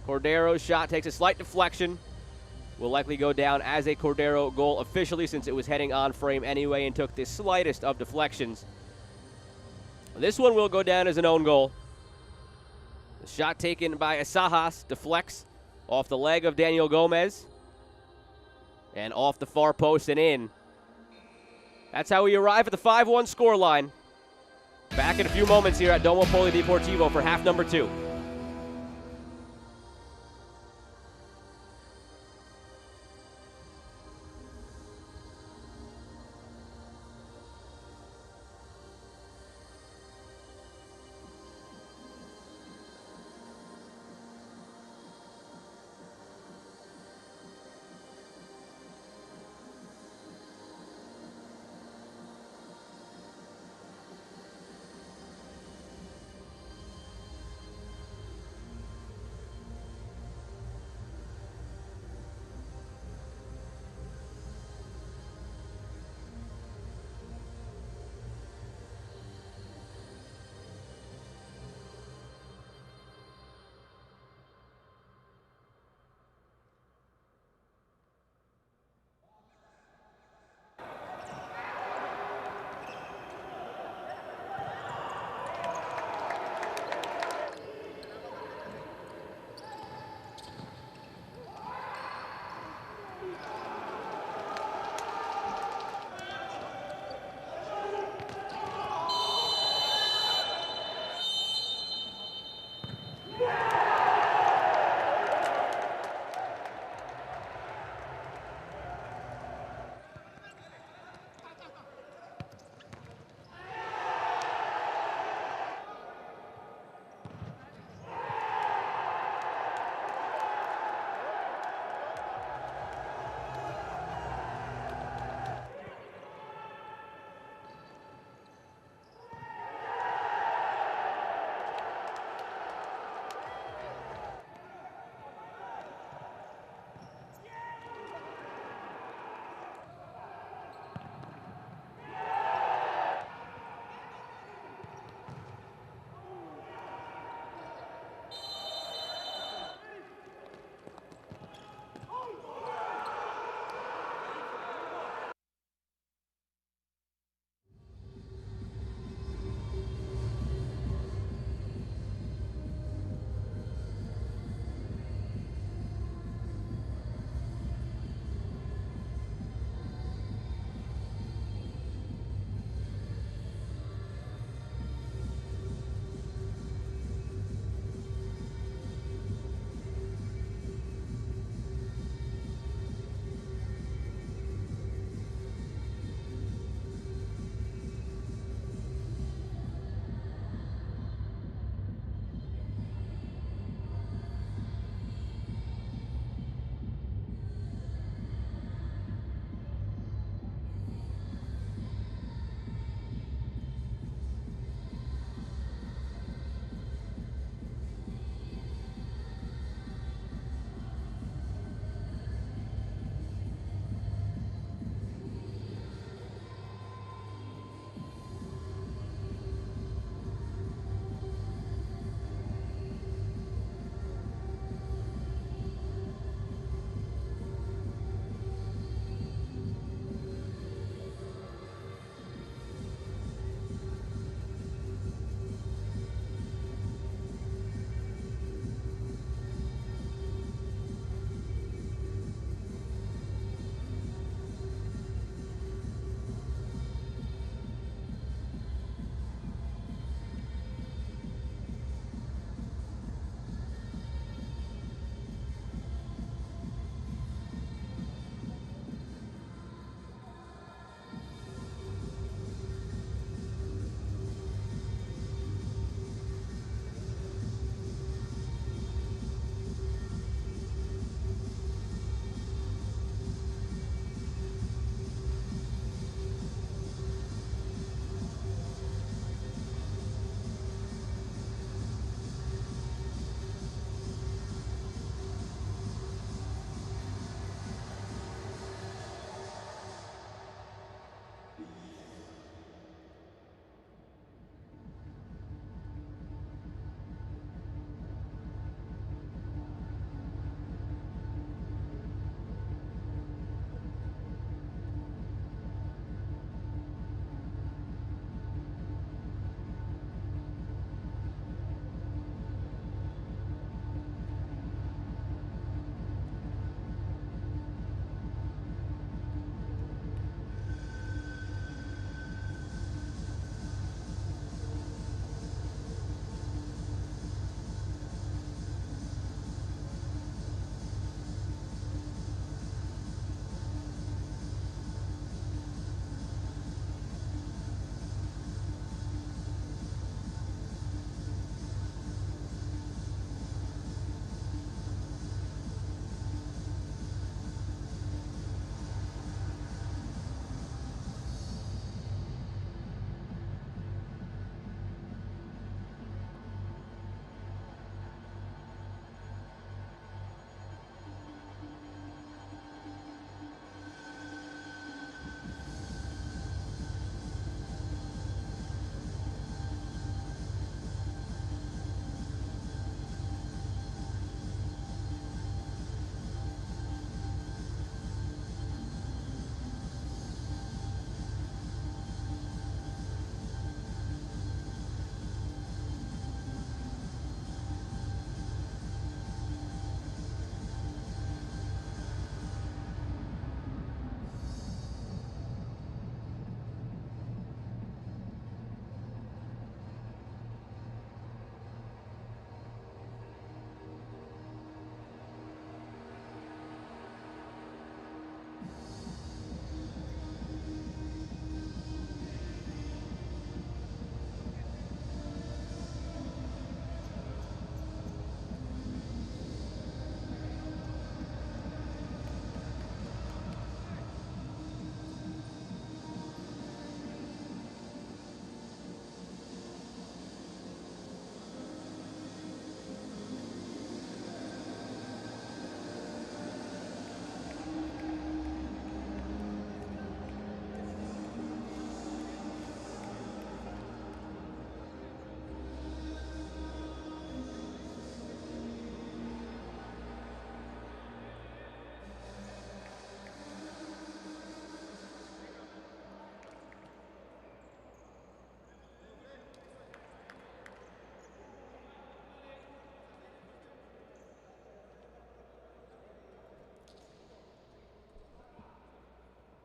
Cordero's shot takes a slight deflection. Will likely go down as a Cordero goal officially since it was heading on frame anyway and took the slightest of deflections. This one will go down as an own goal. The shot taken by Asajas deflects off the leg of Daniel Gomez and off the far post and in. That's how we arrive at the 5-1 scoreline. Back in a few moments here at Domo Polideportivo for half number 2.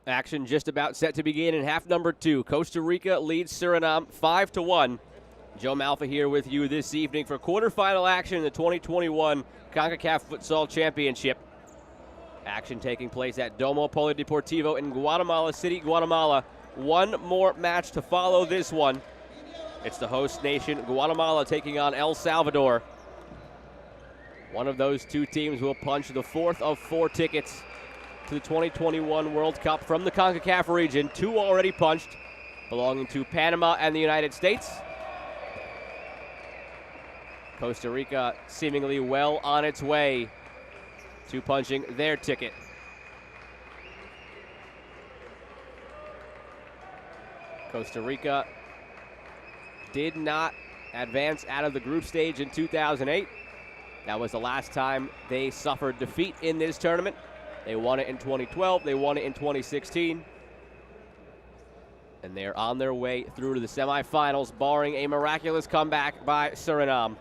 Action just about set to begin in half number 2. Costa Rica leads Suriname 5-1. Joe Malfa here with you this evening for quarterfinal action in the 2021 Concacaf Futsal Championship. Action taking place at Domo Polideportivo in Guatemala City, Guatemala. One more match to follow this one. It's the host nation, Guatemala, taking on El Salvador. One of those two teams will punch the fourth of 4 tickets to the 2021 World Cup from the Concacaf region. 2 already punched, belonging to Panama and the United States. Costa Rica seemingly well on its way to punching their ticket. Costa Rica did not advance out of the group stage in 2008. That was the last time they suffered defeat in this tournament. They won it in 2012, they won it in 2016. And they're on their way through to the semifinals, barring a miraculous comeback by Suriname.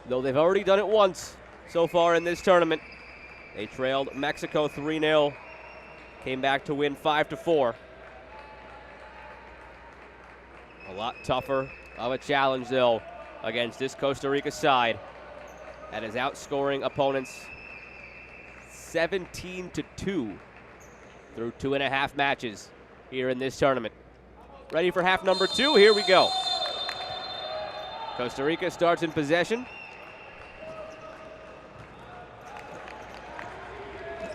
Though they've already done it once so far in this tournament. They trailed Mexico 3-0, came back to win 5-4. A lot tougher of a challenge, though, against this Costa Rica side that is outscoring opponents 17-2 through 2.5 matches here in this tournament. Ready for half number 2? Here we go. Costa Rica starts in possession.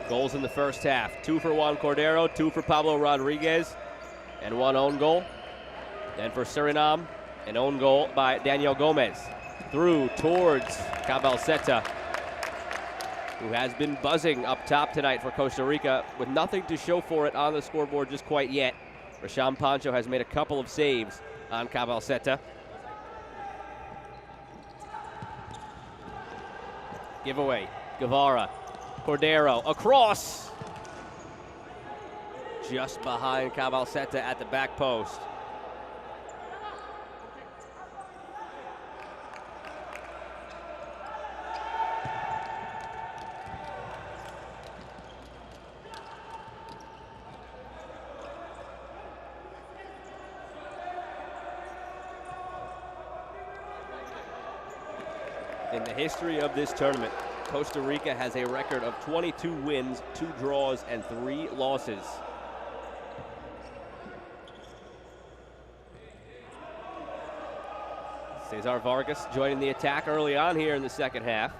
Goals in the first half. 2 for Juan Cordero, 2 for Pablo Rodriguez, and 1 own goal. Then for Suriname, an own goal by Daniel Gomez. Through towards Cabalceta, who has been buzzing up top tonight for Costa Rica with nothing to show for it on the scoreboard just quite yet. Rasham Pancho has made a couple of saves on Cabalceta. Giveaway, Guevara, Cordero, across. Just behind Cabalceta at the back post. In the history of this tournament, Costa Rica has a record of 22 wins, 2 draws, and 3 losses. Cesar Vargas joining the attack early on here in the second half.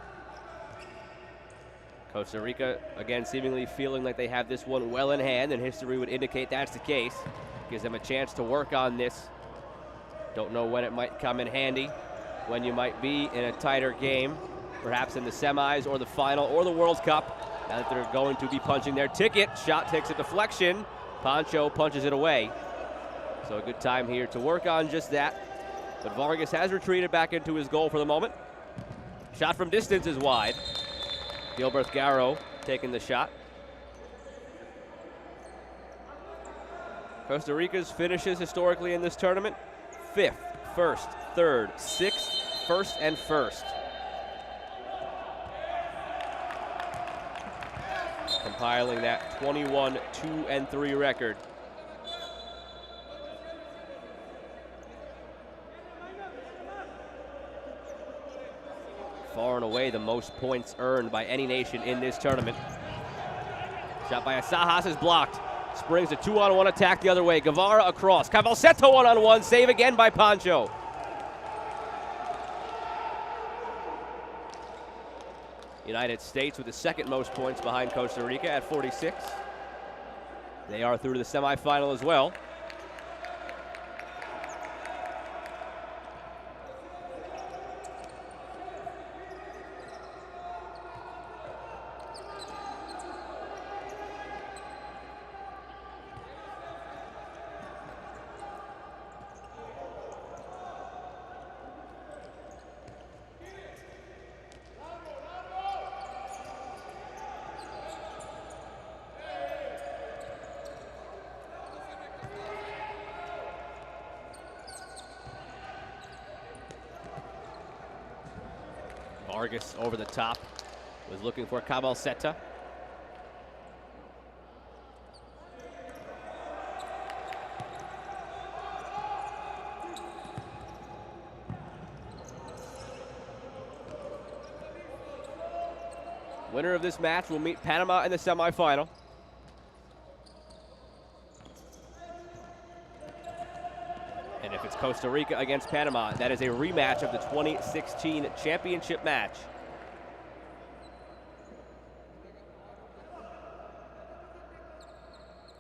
Costa Rica, again, seemingly feeling like they have this one well in hand, and history would indicate that's the case. Gives them a chance to work on this. Don't know when it might come in handy, when you might be in a tighter game, perhaps in the semis or the final or the World Cup. Now that they're going to be punching their ticket, shot takes a deflection. Pancho punches it away. So a good time here to work on just that. But Vargas has retreated back into his goal for the moment. Shot from distance is wide. Gilbert Garro taking the shot. Costa Rica's finishes historically in this tournament: 5th, 1st, 3rd, 6th, 1st, and 1st. Compiling that 21-2-3 record. Far and away the most points earned by any nation in this tournament. Shot by Asajas is blocked. Springs a 2-on-1 attack the other way. Guevara across. Cabalceta 1-on-1. Save again by Pancho. United States with the second most points behind Costa Rica at 46. They are through to the semifinal as well. Vargas over the top, was looking for Cabalceta. Winner of this match will meet Panama in the semifinal. And if it's Costa Rica against Panama, that is a rematch of the 2016 championship match.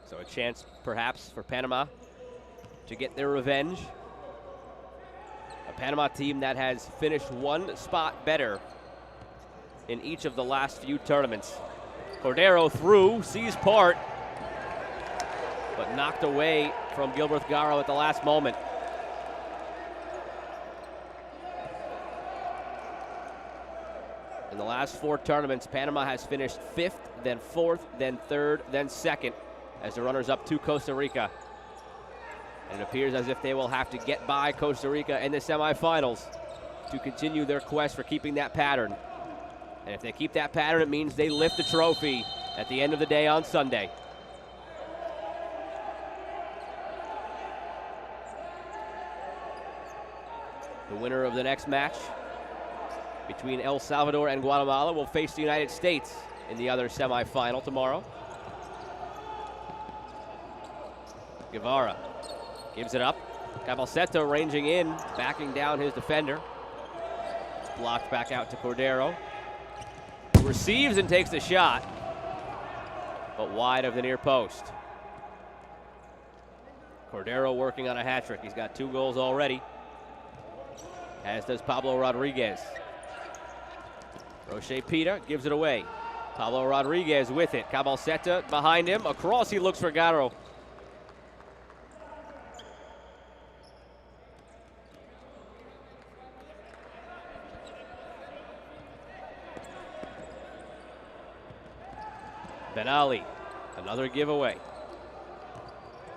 So a chance, perhaps, for Panama to get their revenge. A Panama team that has finished one spot better in each of the last few tournaments. Cordero through, sees part, but knocked away from Gilbert Garro at the last moment. In the last 4 tournaments, Panama has finished 5th, then 4th, then 3rd, then 2nd as the runners up to Costa Rica. And it appears as if they will have to get by Costa Rica in the semifinals to continue their quest for keeping that pattern. And if they keep that pattern, it means they lift the trophy at the end of the day on Sunday. The winner of the next match between El Salvador and Guatemala will face the United States in the other semifinal tomorrow. Guevara gives it up. Cabalceta ranging in, backing down his defender. It's blocked back out to Cordero, who receives and takes the shot, but wide of the near post. Cordero working on a hat trick. He's got 2 goals already, as does Pablo Rodriguez. Roche Pita gives it away. Pablo Rodriguez with it. Cabalceta behind him. Across he looks for Garro. Benali, another giveaway.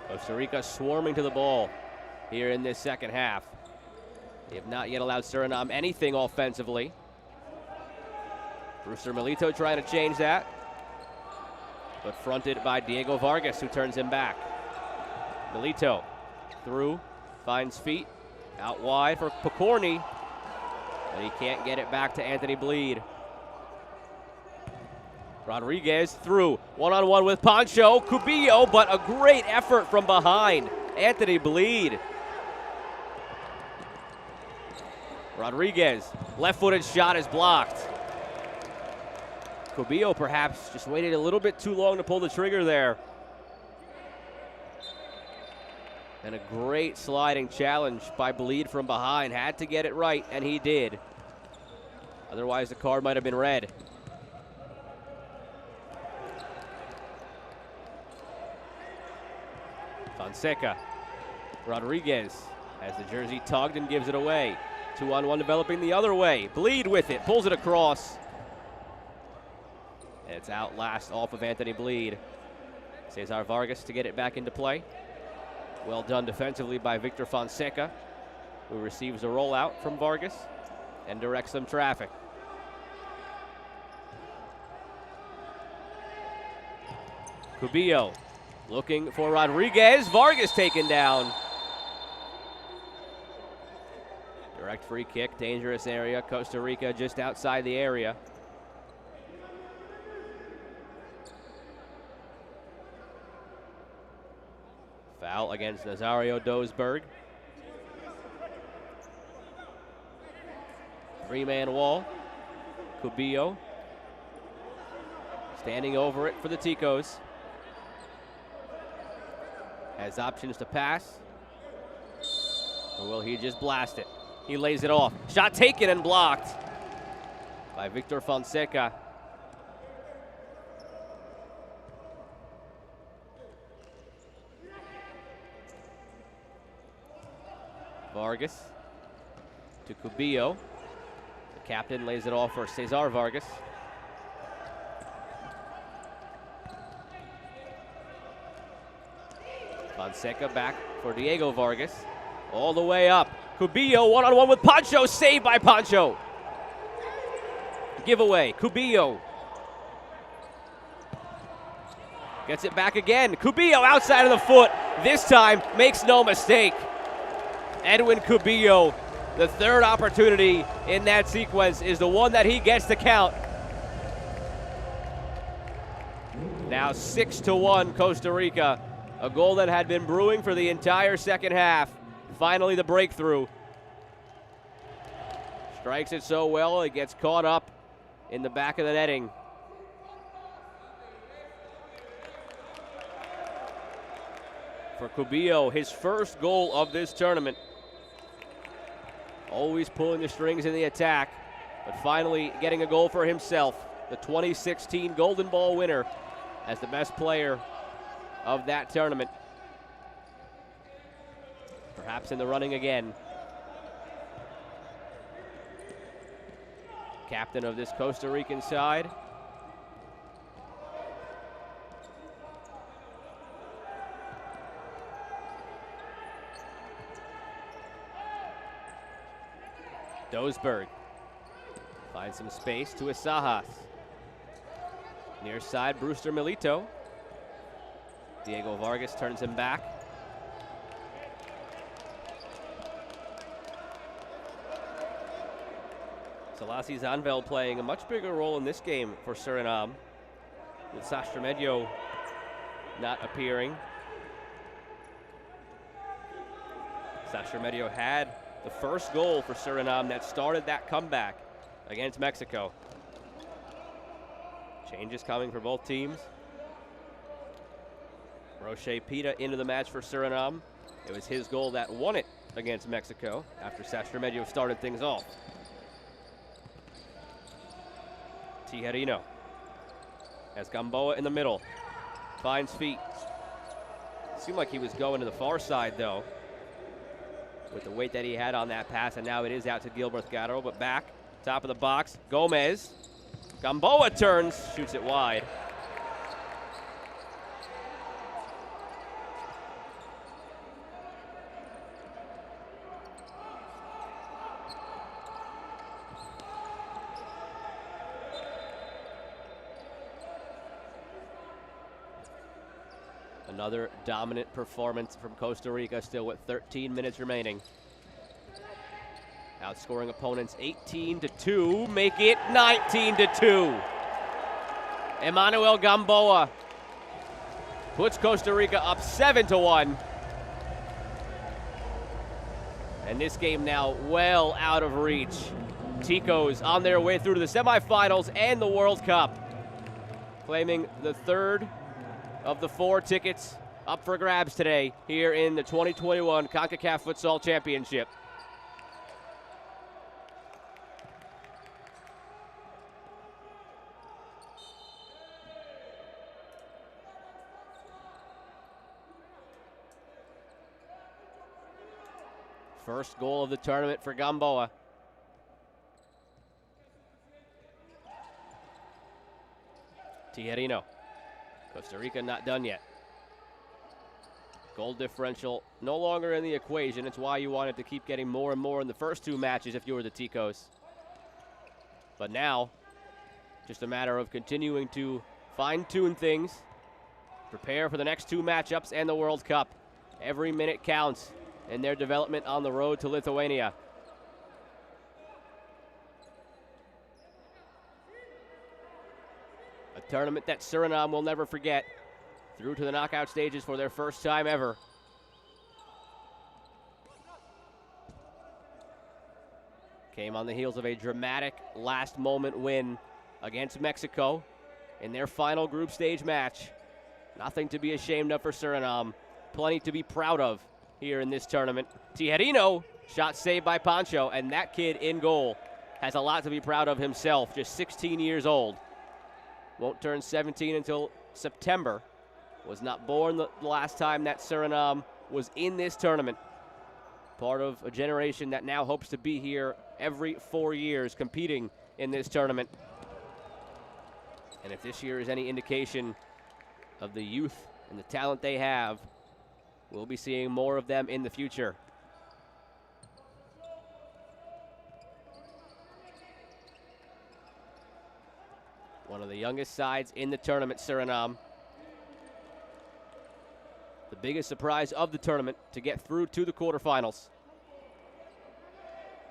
Costa Rica swarming to the ball here in this second half. They have not yet allowed Suriname anything offensively. Brewster Milito trying to change that, but fronted by Diego Vargas, who turns him back. Milito through, finds feet, out wide for Pokorny, but he can't get it back to Anthony Bleed. Rodriguez through, one-on-one with Pancho, Cubillo, but a great effort from behind. Anthony Bleed. Rodriguez, left-footed shot is blocked. Cubillo perhaps just waited a little bit too long to pull the trigger there. And a great sliding challenge by Bleed from behind. Had to get it right, and he did. Otherwise, the card might have been red. Fonseca. Rodriguez has the jersey tugged and gives it away. 2-on-1 developing the other way. Bleed with it, pulls it across. And it's out last off of Anthony Bleed. Cesar Vargas to get it back into play. Well done defensively by Victor Fonseca, who receives a rollout from Vargas and directs some traffic. Cubillo looking for Rodriguez. Vargas taken down. Direct free kick, dangerous area. Costa Rica just outside the area. Foul against Nazario Dosberg. 3-man wall. Cubillo standing over it for the Ticos. Has options to pass. Or will he just blast it? He lays it off. Shot taken and blocked by Victor Fonseca. Vargas to Cubillo. The captain lays it off for Cesar Vargas. Fonseca back for Diego Vargas. All the way up. Cubillo one-on-one with Pancho. Saved by Pancho. Giveaway. Cubillo. Gets it back again. Cubillo outside of the foot. This time makes no mistake. Edwin Cubillo, the third opportunity in that sequence, is the one that he gets to count. Now 6-1 Costa Rica. A goal that had been brewing for the entire second half. Finally the breakthrough. Strikes it so well, it gets caught up in the back of the netting. For Cubillo, his first goal of this tournament. Always pulling the strings in the attack, but finally getting a goal for himself. The 2016 Golden Ball winner as the best player of that tournament. Perhaps in the running again. Captain of this Costa Rican side. Dosberg finds some space to Asajas. Near side, Brewster Milito. Diego Vargas turns him back. Selassie Zanveld playing a much bigger role in this game for Suriname, with Sastromedio not appearing. Sastromedio had the first goal for Suriname that started that comeback against Mexico. Changes coming for both teams. Roche Pita into the match for Suriname. It was his goal that won it against Mexico after Sastromedio started things off. Tijerino has Gamboa in the middle. Finds feet. Seemed like he was going to the far side though, with the weight that he had on that pass, and now it is out to Gilbert Gatto, but back, top of the box, Gomez. Gamboa turns, shoots it wide. Another dominant performance from Costa Rica, still with 13 minutes remaining. Outscoring opponents 18-2, make it 19-2. Emmanuel Gamboa puts Costa Rica up 7-1. And this game now well out of reach. Ticos on their way through to the semifinals and the World Cup, claiming the third of the 4 tickets up for grabs today here in the 2021 Concacaf Futsal Championship. First goal of the tournament for Gamboa. Tijerino. Costa Rica not done yet. Goal differential no longer in the equation. It's why you wanted to keep getting more and more in the first 2 matches if you were the Ticos. But now, just a matter of continuing to fine-tune things, prepare for the next 2 matchups and the World Cup. Every minute counts in their development on the road to Lithuania. A tournament that Suriname will never forget. Through to the knockout stages for their first time ever. Came on the heels of a dramatic last-moment win against Mexico in their final group stage match. Nothing to be ashamed of for Suriname. Plenty to be proud of here in this tournament. Tijerino, shot saved by Pancho, and that kid in goal has a lot to be proud of himself, just 16 years old. Won't turn 17 until September. Was not born the last time that Suriname was in this tournament. Part of a generation that now hopes to be here every 4 years competing in this tournament. And if this year is any indication of the youth and the talent they have, we'll be seeing more of them in the future. One of the youngest sides in the tournament, Suriname. The biggest surprise of the tournament to get through to the quarterfinals.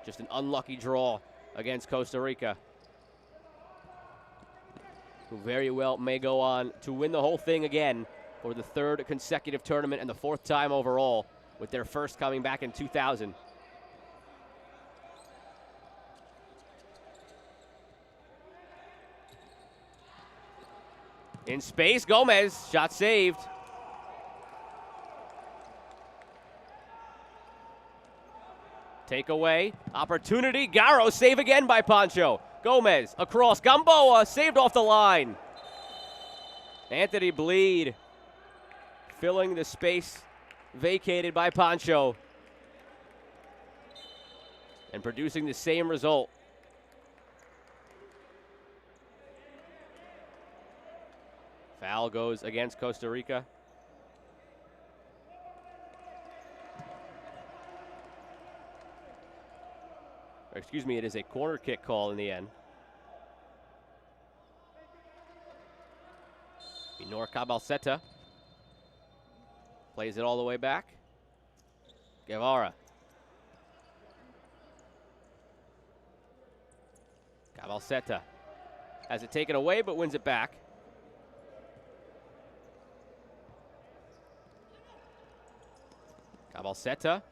Just an unlucky draw against Costa Rica. who very well may go on to win the whole thing again for the third consecutive tournament and the fourth time overall, with their first coming back in 2000. In space, Gomez, shot saved. Takeaway, opportunity, Garo, save again by Pancho. Gomez, across, Gamboa, saved off the line. Anthony Bleed filling the space vacated by Pancho and producing the same result. Foul goes against Costa Rica. Or excuse me, it is a corner kick call in the end. Minor Cabalceta plays it all the way back. Guevara. Cabalceta has it taken away but wins it back. Cabalceta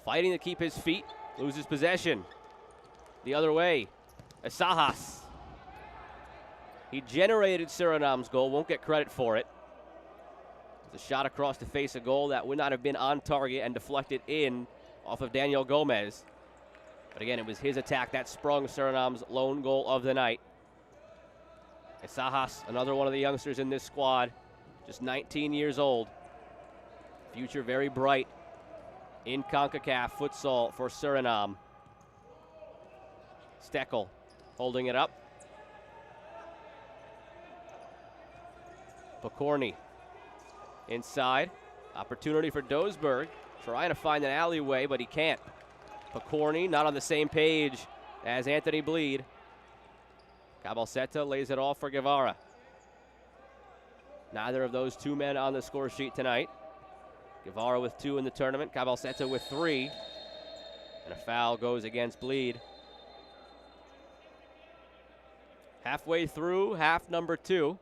fighting to keep his feet, loses possession. The other way, Asajas. He generated Suriname's goal, won't get credit for it. It's a shot across the face, a goal that would not have been on target and deflected in off of Daniel Gomez. But again, it was his attack that sprung Suriname's lone goal of the night. Asajas, another one of the youngsters in this squad, just 19 years old. Future very bright in Concacaf Futsal for Suriname. Steckel holding it up. Pokorny inside. Opportunity for Dosberg. Trying to find an alleyway, but he can't. Pokorny not on the same page as Anthony Bleed. Cabalceta lays it off for Guevara. Neither of those two men on the score sheet tonight. Guevara with 2 in the tournament. Cabalceta with 3. And a foul goes against Bleed. Halfway through half number 2.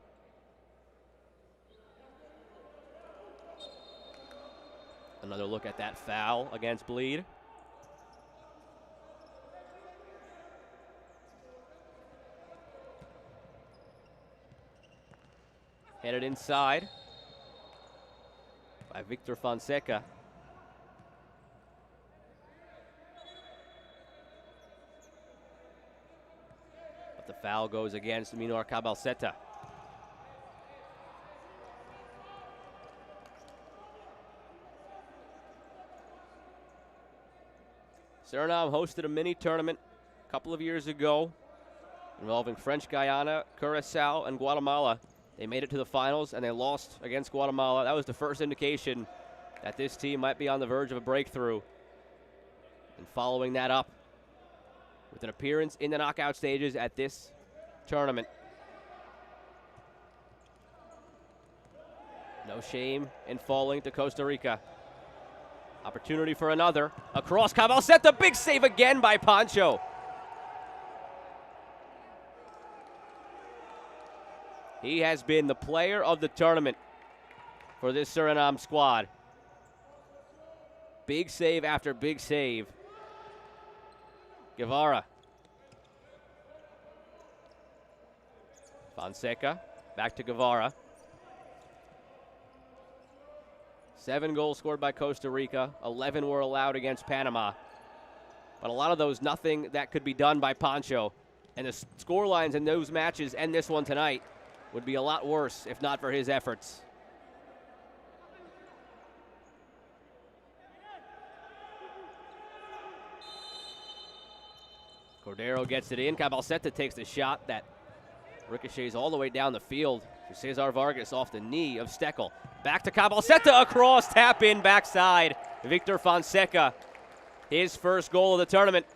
Another look at that foul against Bleed. Headed inside by Victor Fonseca. But the foul goes against Minor Cabalceta. Suriname hosted a mini tournament a couple of years ago involving French Guiana, Curacao, and Guatemala. They made it to the finals, and they lost against Guatemala. That was the first indication that this team might be on the verge of a breakthrough. And following that up with an appearance in the knockout stages at this tournament. No shame in falling to Costa Rica. Opportunity for another. Across Cabalceta, big save again by Pancho. He has been the player of the tournament for this Suriname squad. Big save after big save. Guevara. Fonseca, back to Guevara. 7 goals scored by Costa Rica. 11 were allowed against Panama. But a lot of those, nothing that could be done by Pancho. And the score lines in those matches and this one tonight would be a lot worse if not for his efforts. Cordero gets it in. Cabalceta takes the shot that ricochets all the way down the field to Cesar Vargas off the knee of Steckel. Back to Cabalceta, across, tap in, backside. Victor Fonseca, his first goal of the tournament.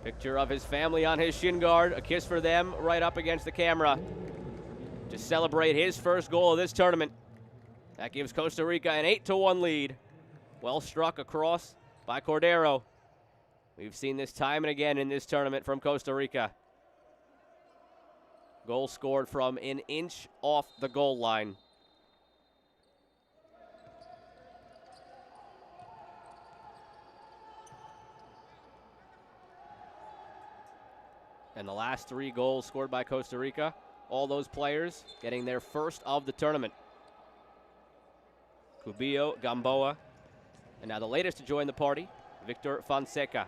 Picture of his family on his shin guard. A kiss for them right up against the camera to celebrate his first goal of this tournament. That gives Costa Rica an 8-1 lead. Well struck across by Cordero. We've seen this time and again in this tournament from Costa Rica. Goal scored from an inch off the goal line. And the last 3 goals scored by Costa Rica, all those players getting their first of the tournament. Cubillo, Gamboa, and now the latest to join the party, Victor Fonseca.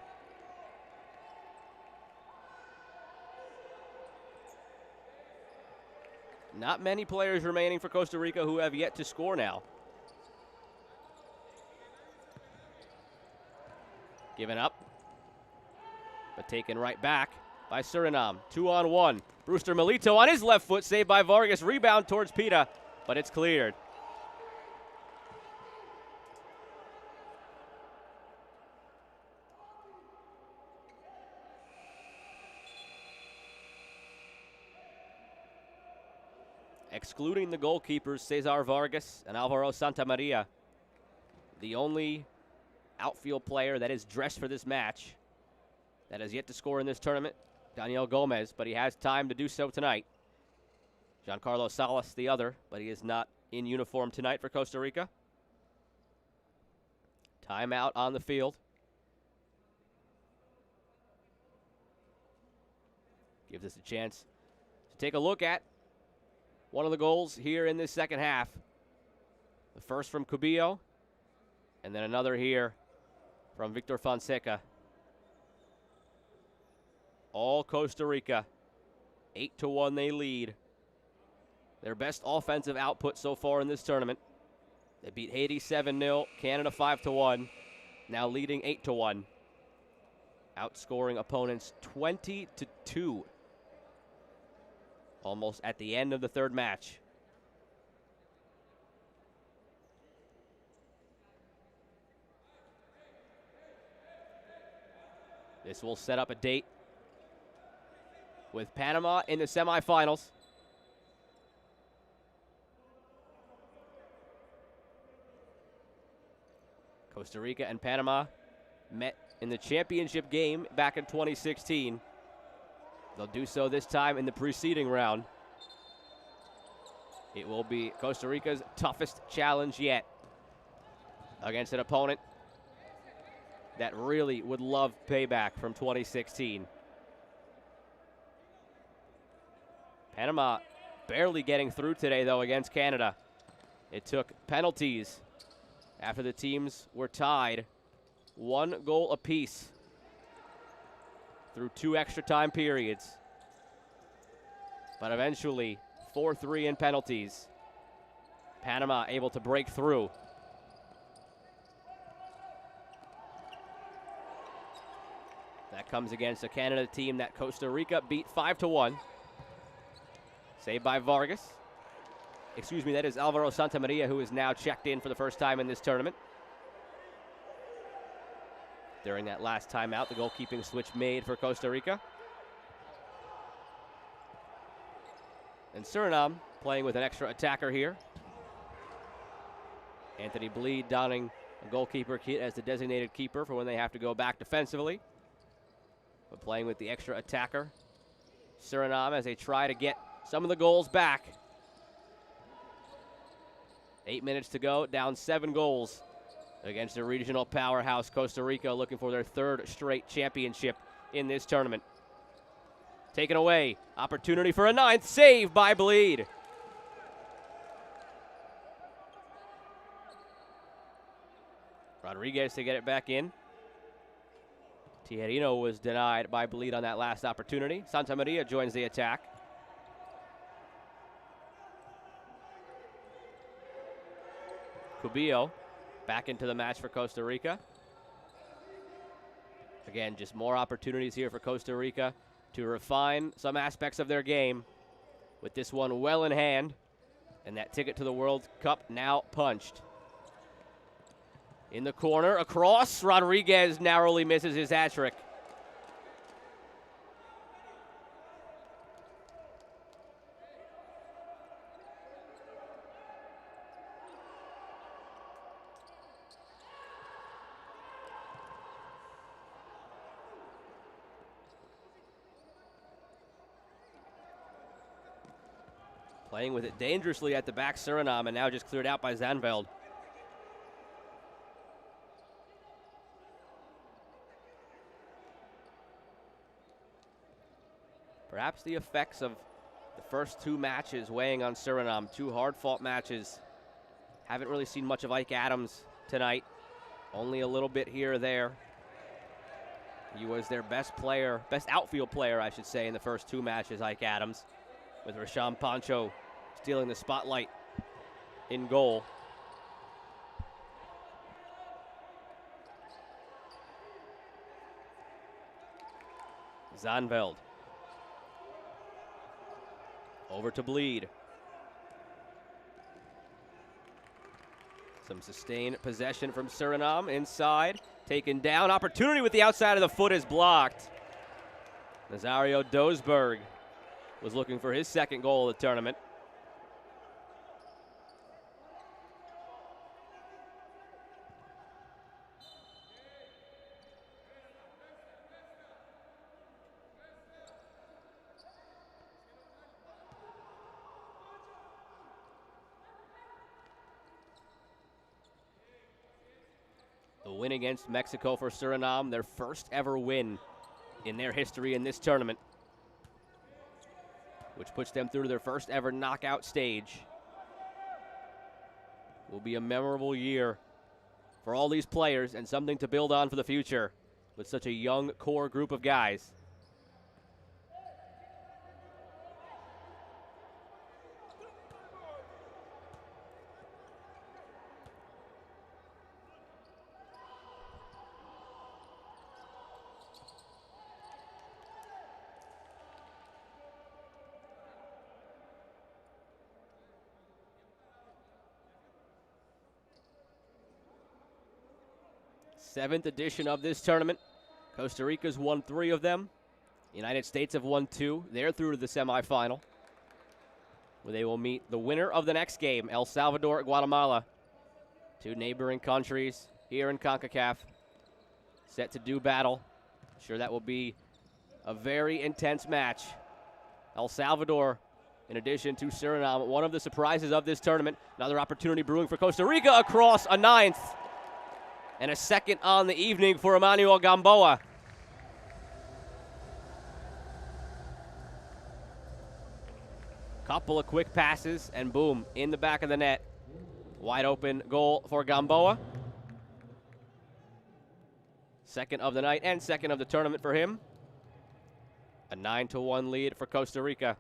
Not many players remaining for Costa Rica who have yet to score now. Given up, but taken right back by Suriname. 2-on-1. Brewster Melito on his left foot, saved by Vargas. Rebound towards Pita, but it's cleared. Excluding the goalkeepers, Cesar Vargas and Alvaro Santamaria, the only outfield player that is dressed for this match that has yet to score in this tournament, Daniel Gomez, but he has time to do so tonight. Giancarlo Salas, the other, but he is not in uniform tonight for Costa Rica. Timeout on the field. Gives us a chance to take a look at one of the goals here in this second half. The first from Cubillo, and then another here from Victor Fonseca. All Costa Rica. 8-1 they lead. Their best offensive output so far in this tournament. They beat Haiti 7-0, Canada 5-1, now leading 8-1. Outscoring opponents 20-2. Almost at the end of the third match. This will set up a date with Panama in the semifinals. Costa Rica and Panama met in the championship game back in 2016. They'll do so this time in the preceding round. It will be Costa Rica's toughest challenge yet against an opponent that really would love payback from 2016. Panama barely getting through today, though, against Canada. It took penalties after the teams were tied 1 goal apiece through 2 extra time periods. But eventually, 4-3 in penalties. Panama able to break through. That comes against a Canada team that Costa Rica beat 5-1. Saved by Vargas. Excuse me, that is Alvaro Santamaria, who is now checked in for the first time in this tournament. During that last timeout, the goalkeeping switch made for Costa Rica. And Suriname playing with an extra attacker here. Anthony Bleed donning a goalkeeper kit as the designated keeper for when they have to go back defensively. But playing with the extra attacker. Suriname as they try to get some of the goals back. 8 minutes to go, down 7 goals against the regional powerhouse Costa Rica, looking for their 3rd straight championship in this tournament. Taken away, opportunity for a 9th, save by Bleed. Rodriguez to get it back in. Tijerino was denied by Bleed on that last opportunity. Santamaria joins the attack. Cubillo back into the match for Costa Rica. Again, just more opportunities here for Costa Rica to refine some aspects of their game with this one well in hand, and that ticket to the World Cup now punched. In the corner, across, Rodriguez narrowly misses his hat trick. Playing with it dangerously at the back, Suriname, and now just cleared out by Zandveld. Perhaps the effects of the first two matches weighing on Suriname. Two hard-fought matches. Haven't really seen much of Ike Adams tonight. Only a little bit here or there. He was their best player, best outfield player, I should say, in the first two matches, Ike Adams, with Rasham Pancho stealing the spotlight in goal. Zandveld. Over to Bleed. Some sustained possession from Suriname inside. Taken down. Opportunity with the outside of the foot is blocked. Nazario Dosberg was looking for his second goal of the tournament. The win against Mexico for Suriname, their first ever win in their history in this tournament, which puts them through to their first ever knockout stage. Will be a memorable year for all these players and something to build on for the future with such a young core group of guys. Seventh edition of this tournament. Costa Rica's won 3 of them. The United States have won 2. They're through to the semifinal, where they will meet the winner of the next game, El Salvador, Guatemala. 2 neighboring countries here in Concacaf, set to do battle. Sure, that will be a very intense match. El Salvador, in addition to Suriname, one of the surprises of this tournament. Another opportunity brewing for Costa Rica across a 9th. And a second on the evening for Emmanuel Gamboa. Couple of quick passes, and boom, in the back of the net. Wide open goal for Gamboa. Second of the night and second of the tournament for him. A 9-1 lead for Costa Rica.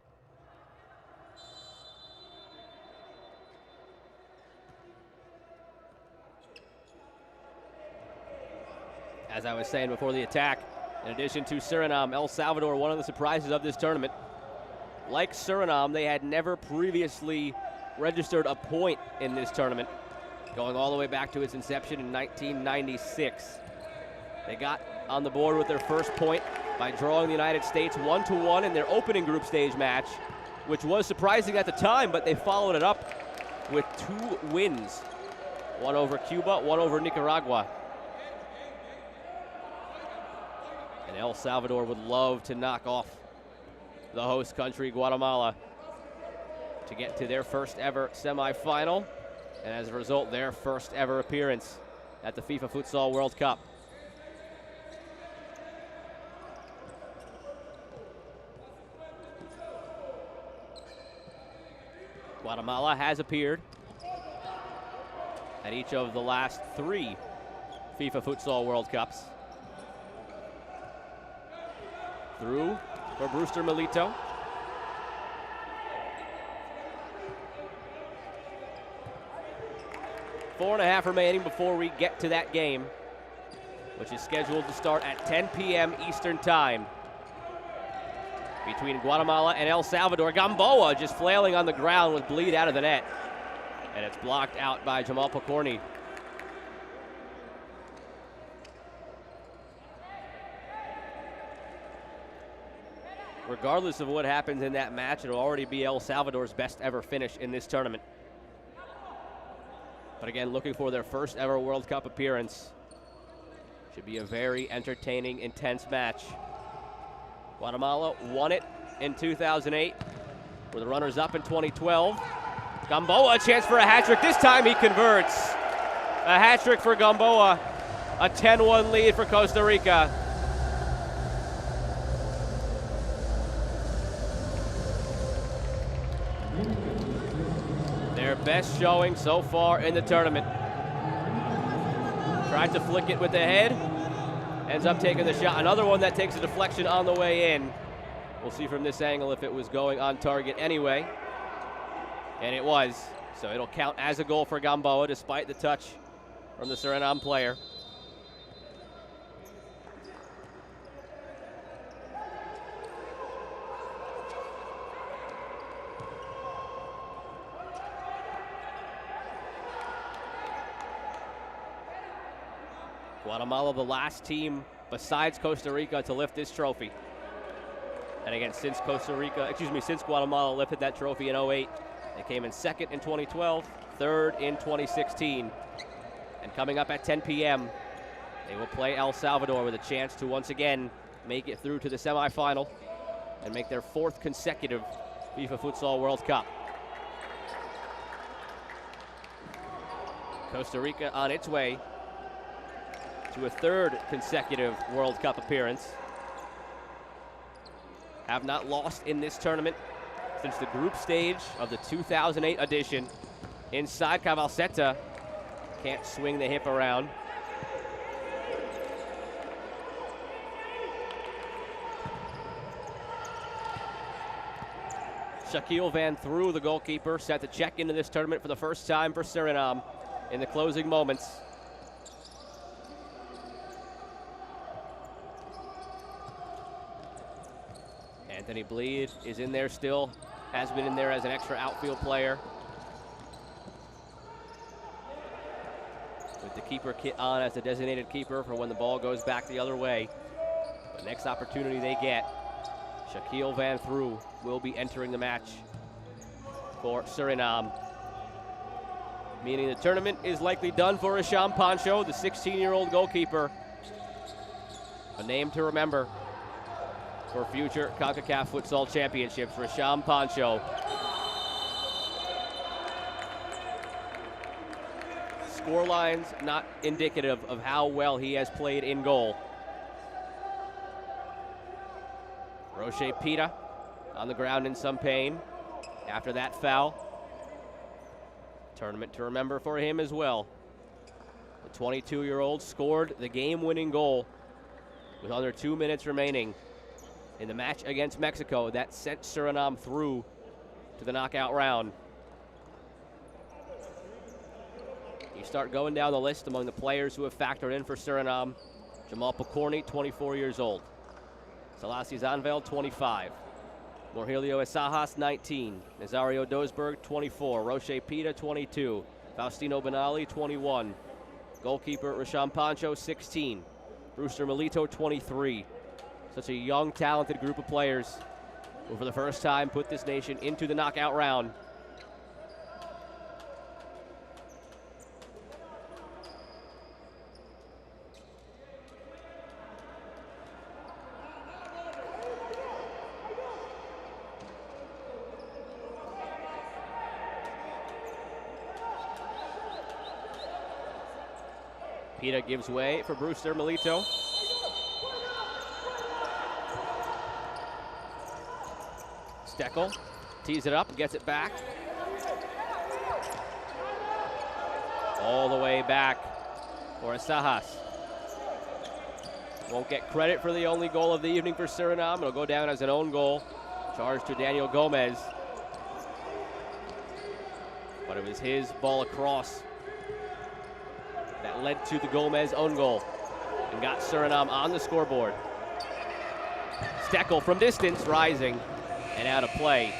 As I was saying before the attack, in addition to Suriname, El Salvador, one of the surprises of this tournament. Like Suriname, they had never previously registered a point in this tournament, going all the way back to its inception in 1996. They got on the board with their first point by drawing the United States 1-1 in their opening group stage match, which was surprising at the time, but they followed it up with 2 wins. One over Cuba, one over Nicaragua. And El Salvador would love to knock off the host country, Guatemala, to get to their first ever semifinal, and as a result, their first ever appearance at the FIFA Futsal World Cup. Guatemala has appeared at each of the last 3 FIFA Futsal World Cups. Through for Brewster Milito. Four and a half remaining before we get to that game, which is scheduled to start at 10 p.m. Eastern Time between Guatemala and El Salvador. Gamboa just flailing on the ground with Bleed out of the net, and it's blocked out by Jamal Pokorny. Regardless of what happens in that match, it'll already be El Salvador's best ever finish in this tournament. But again, looking for their first ever World Cup appearance. Should be a very entertaining, intense match. Guatemala won it in 2008. were the runners-up in 2012. Gamboa, a chance for a hat trick. This time he converts. A hat trick for Gamboa. A 10-1 lead for Costa Rica. Their best showing so far in the tournament. Tried to flick it with the head. Ends up taking the shot. Another one that takes a deflection on the way in. We'll see from this angle if it was going on target anyway. And it was. So it'll count as a goal for Gamboa despite the touch from the Suriname player. Guatemala, the last team besides Costa Rica to lift this trophy. And again, since Guatemala lifted that trophy in 08, they came in second in 2012, third in 2016. And coming up at 10 p.m., they will play El Salvador with a chance to once again make it through to the semifinal and make their fourth consecutive FIFA Futsal World Cup. Costa Rica on its way to a third consecutive World Cup appearance. Have not lost in this tournament since the group stage of the 2008 edition. Inside, Cavalceta can't swing the hip around. Shaquille Van Through, the goalkeeper, set to check into this tournament for the first time for Suriname in the closing moments. Anthony Bleed is in there still, has been in there as an extra outfield player. With the keeper kit on as the designated keeper for when the ball goes back the other way. The next opportunity they get, Shaquille Van Through will be entering the match for Suriname. Meaning the tournament is likely done for Risham Pancho, the 16-year-old goalkeeper. A name to remember for future Concacaf Futsal Championships, Risham Pancho. Scorelines not indicative of how well he has played in goal. Roche Pita on the ground in some pain after that foul. Tournament to remember for him as well. The 22-year-old scored the game-winning goal with under 2 minutes remaining in the match against Mexico that sent Suriname through to the knockout round. You start going down the list among the players who have factored in for Suriname. Jamal Pokorny, 24 years old. Selassie Zanveld, 25. Morhelio Esajas, 19. Nazario Dosberg, 24. Roche Pita, 22. Faustino Benali, 21. Goalkeeper Risham Pancho, 16. Brewster Melito, 23. Such a young, talented group of players who for the first time put this nation into the knockout round. Pita gives way for Brewster Melito. Steckel tees it up, gets it back. All the way back for Esajas. Won't get credit for the only goal of the evening for Suriname. It'll go down as an own goal. Charged to Daniel Gomez. But it was his ball across that led to the Gomez own goal and got Suriname on the scoreboard. Steckel from distance, rising and out of play.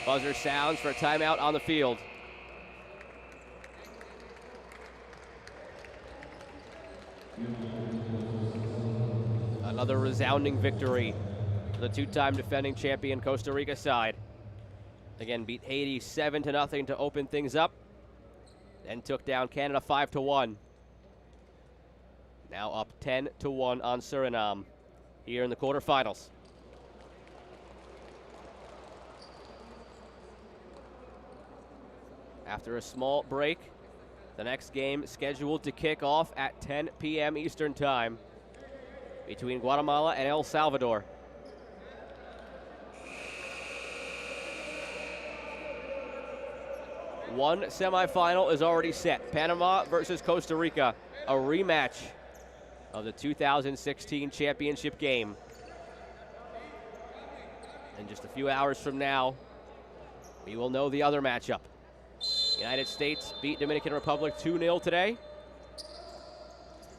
Buzzer sounds for a timeout on the field. Another resounding victory for the two-time defending champion Costa Rica side. Again, beat Haiti 7-0 to open things up. Then took down Canada 5-1. Now up 10-1 on Suriname here in the quarterfinals. after a small break. The next game scheduled to kick off at 10 p.m. Eastern Time between Guatemala and El Salvador. One semifinal is already set. Panama versus Costa Rica, a rematch of the 2016 championship game. And just a few hours from now, we will know the other matchup. United States beat Dominican Republic 2-0 today.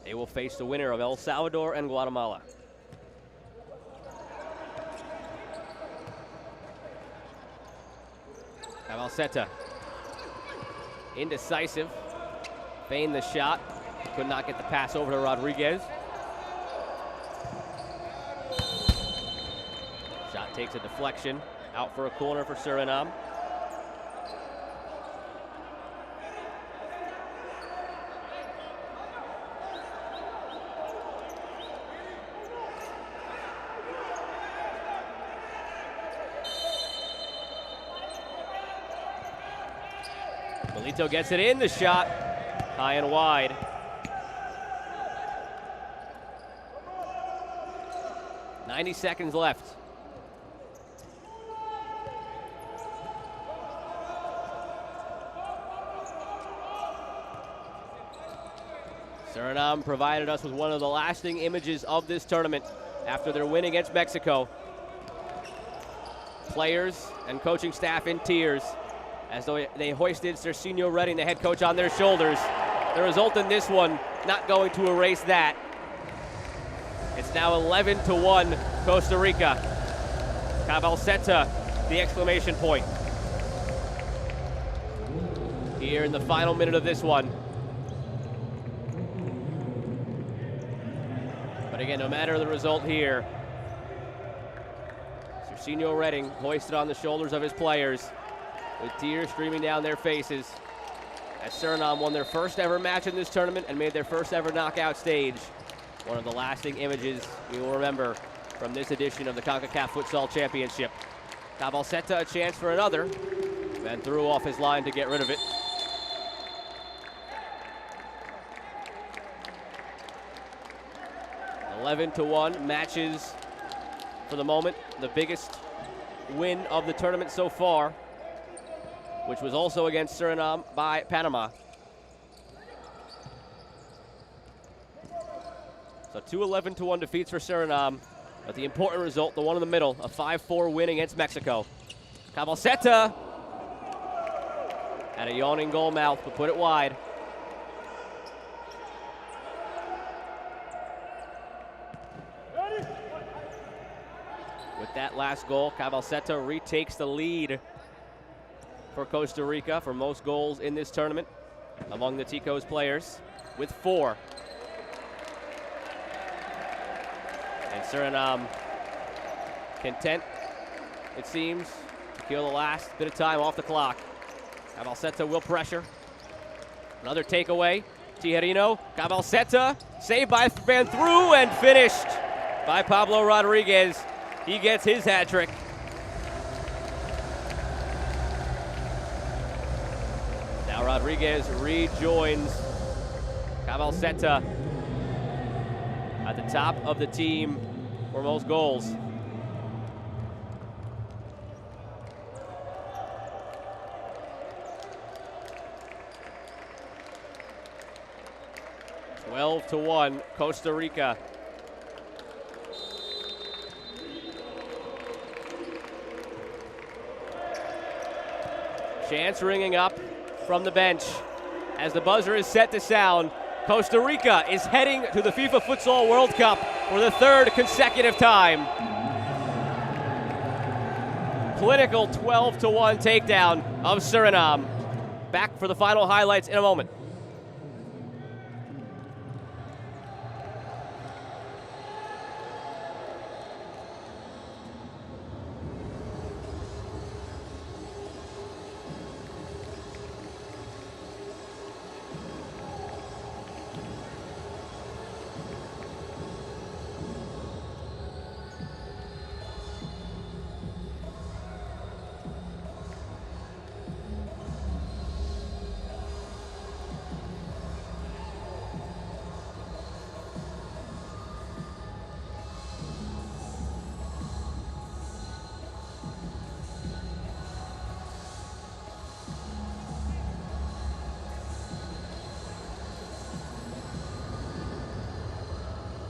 They will face the winner of El Salvador and Guatemala. Cabalceta, indecisive, feigned the shot, could not get the pass over to Rodriguez. Shot takes a deflection, out for a corner for Suriname. Melito gets it in, the shot high and wide. "90 seconds left. Suriname provided us with one of the lasting images of this tournament after their win against Mexico. Players and coaching staff in tears as though they hoisted Serginho Redding, the head coach, on their shoulders. The result in this one not going to erase that. It's now 11-1 Costa Rica. Cabalceta, the exclamation point. Here in the final minute of this one. But again, no matter the result here, Serginho Redding hoisted on the shoulders of his players with tears streaming down their faces as Suriname won their first ever match in this tournament and made their first ever knockout stage. One of the lasting images we will remember from this edition of the Concacaf Futsal Championship. Cabalceta a chance for another, then threw off his line to get rid of it. "11-1 matches for the moment, the biggest win of the tournament so far, which was also against Suriname by Panama. So 2 11-1 defeats for Suriname, but the important result, the one in the middle, a 5-4 win against Mexico. Cabalceta had a yawning goal mouth, but put it wide. With that last goal, Cabalceta retakes the lead for Costa Rica for most goals in this tournament among the Ticos players with 4. And Suriname content, it seems, to kill the last bit of time off the clock. Cabalceta will pressure. Another takeaway. Tijerino, Cabalceta, saved by Van Through and finished by Pablo Rodriguez. He gets his hat trick. Now Rodriguez rejoins Cabalceta at the top of the team for most goals. "12-1 Costa Rica." Chance ringing up from the bench as the buzzer is set to sound. Costa Rica is heading to the FIFA Futsal World Cup for the 3rd consecutive time. Clinical 12-1 takedown of Suriname. Back for the final highlights in a moment.